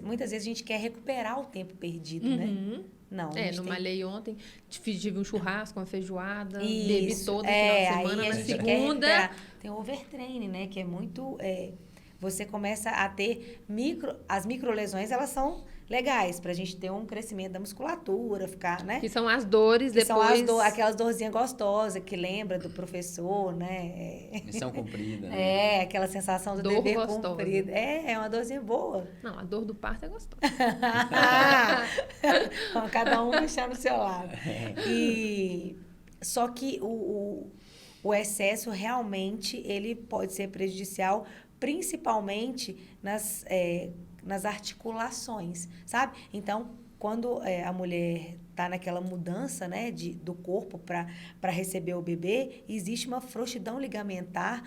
Muitas vezes a gente quer recuperar o tempo perdido, né? Não. Não malhei ontem, tive um churrasco, uma feijoada, Isso, bebi todo final de semana, aí a na gente segunda. quer recuperar. Tem o overtraining, né? Que é muito... você começa a ter as microlesões, elas são legais pra gente ter um crescimento da musculatura, ficar, né? Que são as dores que depois... São aquelas dorzinhas gostosas que lembra do professor, né? Missão cumprida, né? Aquela sensação do Dor dever gostosa. Cumprido. É uma dorzinha boa. Não, a dor do parto é gostosa. Cada um deixando o seu lado. Só que o excesso realmente ele pode ser prejudicial, principalmente nas articulações, sabe? Então, quando a mulher está naquela mudança, né, do corpo para receber o bebê, existe uma frouxidão ligamentar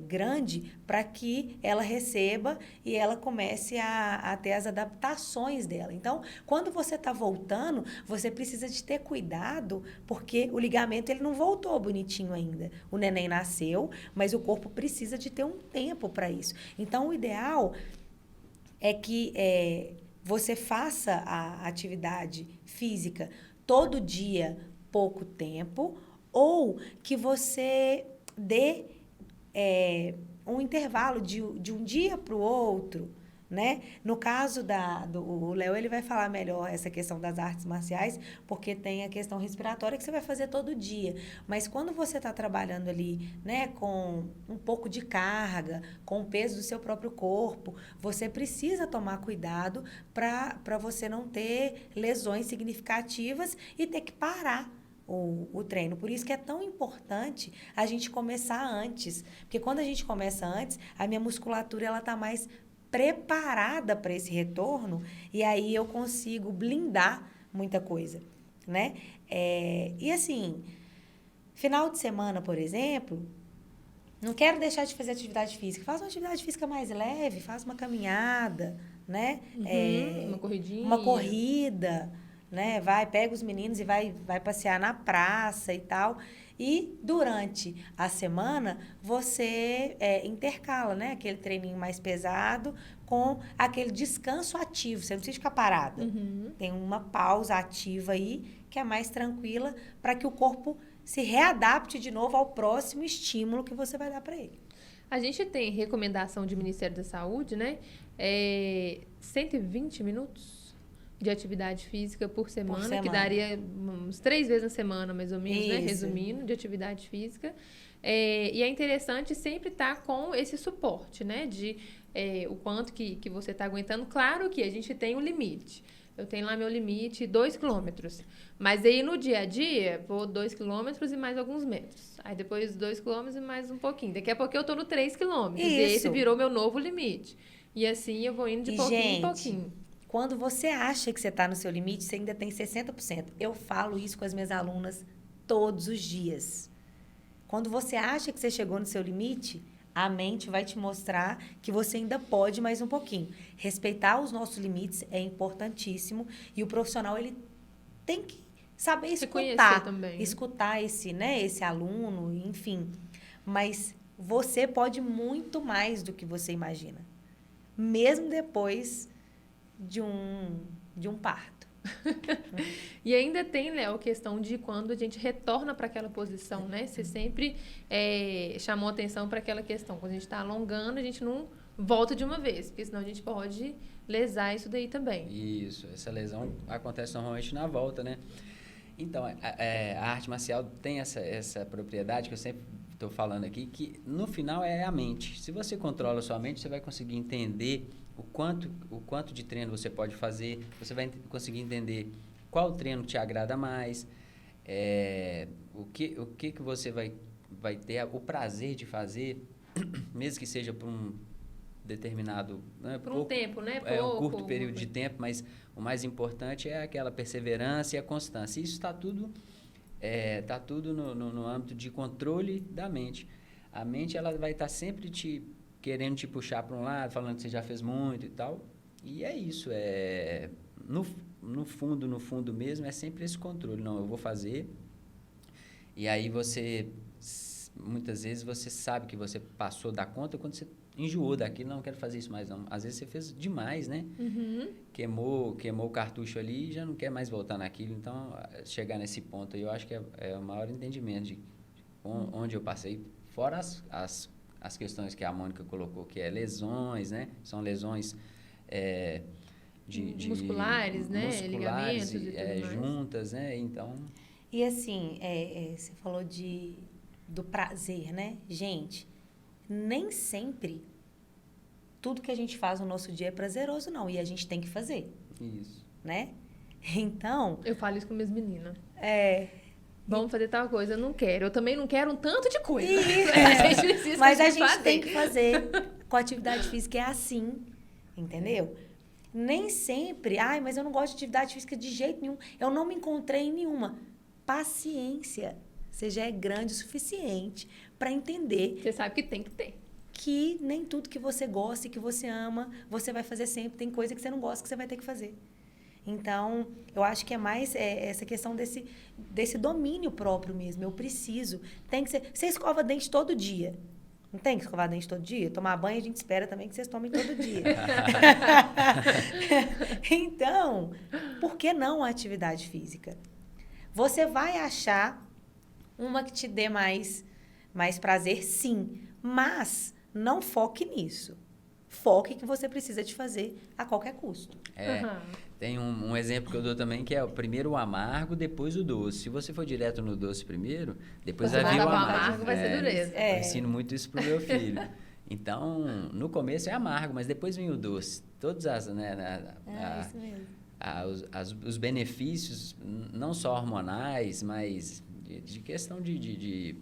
grande para que ela receba e ela comece a ter as adaptações dela. Então, quando você está voltando, você precisa de ter cuidado, porque o ligamento ele não voltou bonitinho ainda. O neném nasceu, mas o corpo precisa de ter um tempo para isso. Então, o ideal é que você faça a atividade física todo dia, pouco tempo, ou que você dê um intervalo de um dia para o outro, né? No caso do Léo, ele vai falar melhor essa questão das artes marciais, porque tem a questão respiratória que você vai fazer todo dia. Mas quando você está trabalhando ali, né, com um pouco de carga, com o peso do seu próprio corpo, você precisa tomar cuidado para você não ter lesões significativas e ter que parar o treino. Por isso que é tão importante a gente começar antes. Porque quando a gente começa antes, a minha musculatura ela está mais preparada para esse retorno e aí eu consigo blindar muita coisa, né? E assim, final de semana, por exemplo, não quero deixar de fazer atividade física. Faz uma atividade física mais leve, faz uma caminhada, né? Uma corridinha. Uma corrida, né? Pega os meninos e vai passear na praça e tal. E durante a semana, você intercala, né? Aquele treininho mais pesado com aquele descanso ativo. Você não precisa ficar parada. Tem uma pausa ativa aí, que é mais tranquila, para que o corpo se readapte de novo ao próximo estímulo que você vai dar para ele. A gente tem recomendação do Ministério da Saúde, né? 120 minutos de atividade física por semana, que daria uns 3 vezes na semana, mais ou menos, né? Resumindo, de atividade física. E é interessante sempre estar com esse suporte, né? De o quanto que você está aguentando. Claro que a gente tem um limite. Eu tenho lá meu limite, 2 quilômetros. Mas aí, no dia a dia, vou 2 quilômetros e mais alguns metros. Aí, depois, 2 quilômetros e mais um pouquinho. Daqui a pouco, eu tô no 3 quilômetros. E esse virou meu novo limite. E assim, eu vou indo de pouquinho em pouquinho. Quando você acha que você está no seu limite, você ainda tem 60%. Eu falo isso com as minhas alunas todos os dias. Quando você acha que você chegou no seu limite, a mente vai te mostrar que você ainda pode mais um pouquinho. Respeitar os nossos limites é importantíssimo. E o profissional, ele tem que saber escutar. Também, escutar esse aluno, enfim. Mas você pode muito mais do que você imagina. Mesmo depois de um parto. E ainda tem, Léo, a questão de quando a gente retorna para aquela posição, né? Você sempre chamou atenção para aquela questão. Quando a gente está alongando, a gente não volta de uma vez, porque senão a gente pode lesar isso daí também. Isso, essa lesão acontece normalmente na volta, né? Então, a arte marcial tem essa propriedade que eu sempre estou falando aqui, que no final é a mente. Se você controla a sua mente, você vai conseguir entender o quanto de treino você pode fazer, você vai conseguir entender qual treino te agrada mais, o que você vai ter o prazer de fazer, mesmo que seja por um determinado... Né, por um tempo, né? Um curto período de tempo, mas o mais importante é aquela perseverança e a constância. Isso está tudo, no âmbito de controle da mente. A mente ela vai estar sempre querendo te puxar para um lado, falando que você já fez muito e tal. E é isso. No fundo mesmo, é sempre esse controle. Não, eu vou fazer. E aí muitas vezes você sabe que você passou da conta quando você enjoou daquilo, não quero fazer isso mais não. Às vezes você fez demais, né? Queimou o cartucho ali e já não quer mais voltar naquilo. Então, chegar nesse ponto aí, eu acho que é o maior entendimento de onde eu passei. Fora as questões que a Mônica colocou, que é lesões, né? São lesões musculares, né? Musculares, ligamentos e tudo mais. Juntas, né? Então... E assim, você falou do prazer, né? Gente, nem sempre tudo que a gente faz no nosso dia é prazeroso, não. E a gente tem que fazer. Isso. Né? Então... Eu falo isso com minhas meninas. Vamos fazer tal coisa. Eu não quero. Eu também não quero um tanto de coisa. A gente precisa Mas a gente tem que fazer. Com a atividade física é assim. Entendeu? Nem sempre... mas eu não gosto de atividade física de jeito nenhum. Eu não me encontrei em nenhuma. Paciência. Você já é grande o suficiente para entender... Você sabe que tem que ter. Que nem tudo que você gosta e que você ama, você vai fazer sempre. Tem coisa que você não gosta que você vai ter que fazer. Então, eu acho que é mais essa questão desse domínio próprio mesmo. Eu preciso. Tem que ser... Você escova dente todo dia. Não tem que escovar dente todo dia? Tomar banho, a gente espera também que vocês tomem todo dia. Então, por que não a atividade física? Você vai achar uma que te dê mais prazer, sim. Mas não foque nisso. Foque que você precisa de fazer a qualquer custo. Tem um exemplo que eu dou também, que é primeiro o amargo, depois o doce. Se você for direto no doce primeiro, depois vai vir o amargo. Vai ser dureza. Eu ensino muito isso pro meu filho. Então, no começo é amargo, mas depois vem o doce. Todas isso mesmo. Os benefícios, não só hormonais, mas de questão de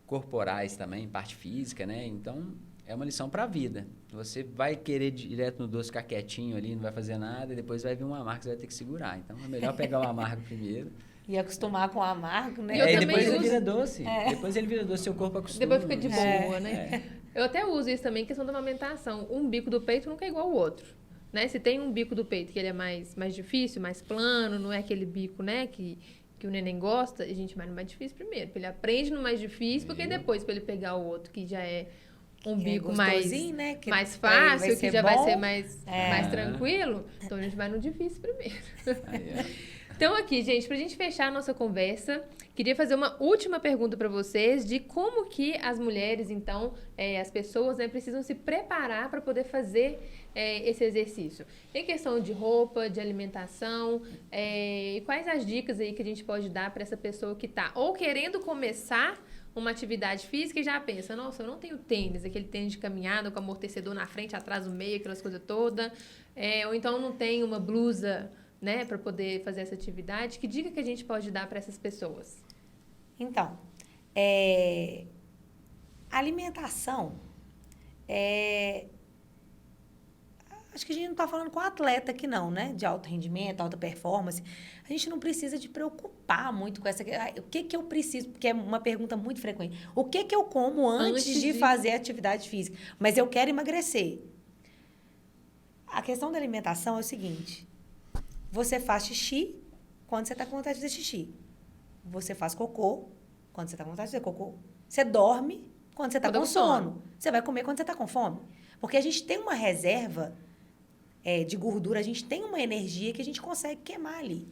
corporais também, parte física, né? Então, é uma lição para a vida. Você vai querer direto no doce, ficar quietinho ali, não vai fazer nada, e depois vai vir um amargo que você vai ter que segurar. Então, é melhor pegar o amargo primeiro. E acostumar com o amargo, né? E depois ele vira doce. Depois ele vira doce, seu corpo acostuma. Depois fica de boa, né? Eu até uso isso também, questão da amamentação. Um bico do peito nunca é igual ao outro. né? Se tem um bico do peito que ele é mais difícil, mais plano, não é aquele bico, né, que o neném gosta, a gente vai no mais difícil primeiro. Ele aprende no mais difícil, porque depois, para ele pegar o outro que já é um bico mais, né? mais fácil, que já vai ser mais É. tranquilo, então a gente vai no difícil primeiro. Aí, Então aqui, gente, pra gente fechar a nossa conversa, queria fazer uma última pergunta para vocês de como que as mulheres, então, as pessoas, né, precisam se preparar para poder fazer esse exercício. Em questão de roupa, de alimentação, e quais as dicas aí que a gente pode dar para essa pessoa que tá ou querendo começar uma atividade física e já pensa, nossa, eu não tenho tênis, aquele tênis de caminhada com amortecedor na frente, atrás, no meio, aquelas coisas todas, ou então não tem uma blusa, né, para poder fazer essa atividade. Que dica que a gente pode dar para essas pessoas? Então, alimentação acho que a gente não está falando com atleta aqui não, né? De alto rendimento, alta performance. A gente não precisa de preocupar muito com essa... O que eu preciso? Porque é uma pergunta muito frequente. O que eu como antes de fazer atividade física? Mas eu quero emagrecer. A questão da alimentação é o seguinte. Você faz xixi quando você está com vontade de fazer xixi. Você faz cocô quando você está com vontade de fazer cocô. Você dorme quando você está com sono. Você vai comer quando você está com fome. Porque a gente tem uma reserva de gordura, a gente tem uma energia que a gente consegue queimar ali.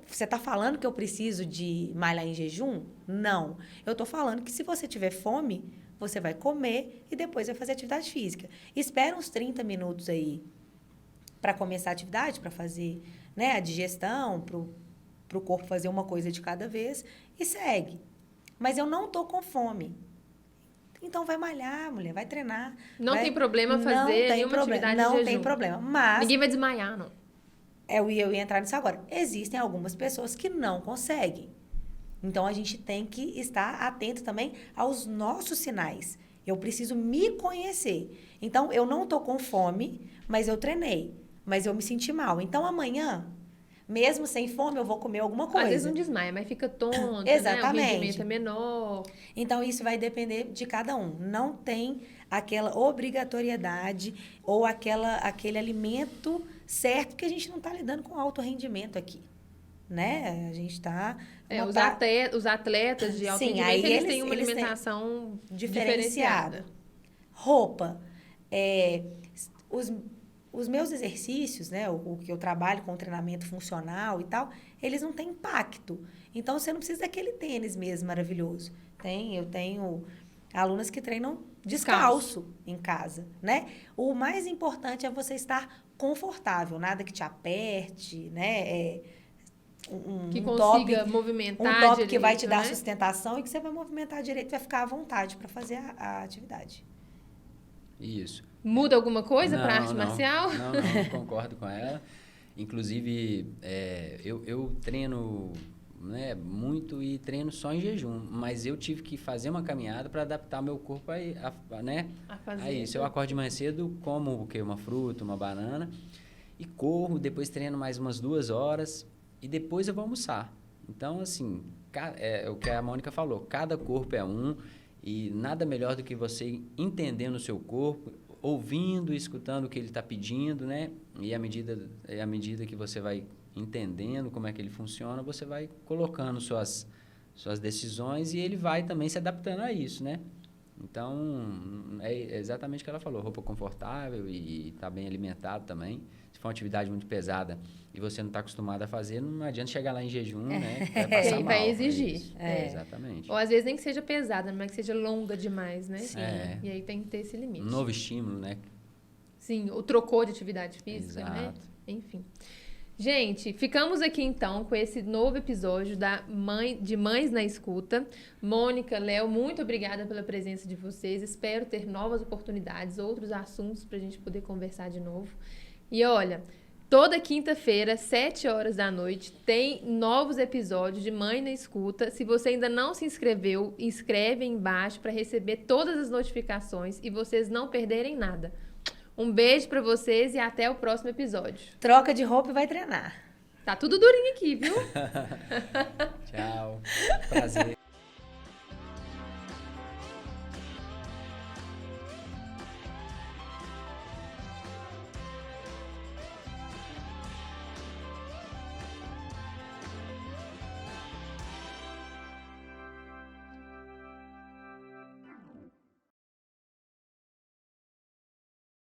Você está falando que eu preciso de malhar em jejum? Não. Eu estou falando que se você tiver fome, você vai comer e depois vai fazer atividade física. Espera uns 30 minutos aí para começar a atividade, para fazer, né, a digestão, para o corpo fazer uma coisa de cada vez e segue. Mas eu não estou com fome. Então, vai malhar, mulher, vai treinar. Não tem problema fazer nenhuma atividade de jejum. Não tem problema, mas... Ninguém vai desmaiar, não. Eu ia entrar nisso agora. Existem algumas pessoas que não conseguem. Então, a gente tem que estar atento também aos nossos sinais. Eu preciso me conhecer. Então, eu não estou com fome, mas eu treinei. Mas eu me senti mal. Então, amanhã, mesmo sem fome, eu vou comer alguma coisa. Às vezes não desmaia, mas fica tonta, Exatamente. Né? O rendimento é menor. Então, isso vai depender de cada um. Não tem aquela obrigatoriedade ou aquele alimento certo, que a gente não está lidando com alto rendimento aqui. Né? A gente está... Os atletas de alto rendimento, eles têm uma alimentação diferenciada. Roupa. Os meus exercícios, né, o que eu trabalho com treinamento funcional e tal, eles não têm impacto. Então, você não precisa daquele tênis mesmo maravilhoso. Eu tenho alunas que treinam descalço em casa, né? O mais importante é você estar confortável, nada que te aperte, né? Que consiga movimentar direito. Um top que vai te dar sustentação e que você vai movimentar direito, vai ficar à vontade para fazer a atividade. Isso. Muda alguma coisa para arte marcial? Não, concordo com ela. Inclusive, eu treino, né, muito e treino só em jejum, mas eu tive que fazer uma caminhada para adaptar meu corpo a isso. Eu acordo de manhã cedo, como uma fruta, uma banana, e corro, depois treino mais umas 2 horas, e depois eu vou almoçar. Então, assim, o que a Mônica falou, cada corpo é um, e nada melhor do que você entendendo o seu corpo, ouvindo e escutando o que ele está pedindo, né? E à medida que você vai entendendo como é que ele funciona, você vai colocando suas decisões e ele vai também se adaptando a isso, né? Então, é exatamente o que ela falou, roupa confortável e estar bem alimentado também. Se for uma atividade muito pesada e você não está acostumado a fazer, não adianta chegar lá em jejum, né? Vai passar mal. Vai exigir. Exatamente. Ou às vezes nem que seja pesada, mas que seja longa demais, né? Sim. E aí tem que ter esse limite. Um novo estímulo, né? Sim, ou trocou de atividade física, Exato. né? Enfim. Gente, ficamos aqui então com esse novo episódio de Mães na Escuta. Mônica, Léo, muito obrigada pela presença de vocês. Espero ter novas oportunidades, outros assuntos para a gente poder conversar de novo. E olha, toda quinta-feira, 7h, tem novos episódios de Mãe na Escuta. Se você ainda não se inscreveu, inscreve aí embaixo para receber todas as notificações e vocês não perderem nada. Um beijo pra vocês e até o próximo episódio. Troca de roupa e vai treinar. Tá tudo durinho aqui, viu? Tchau. Prazer.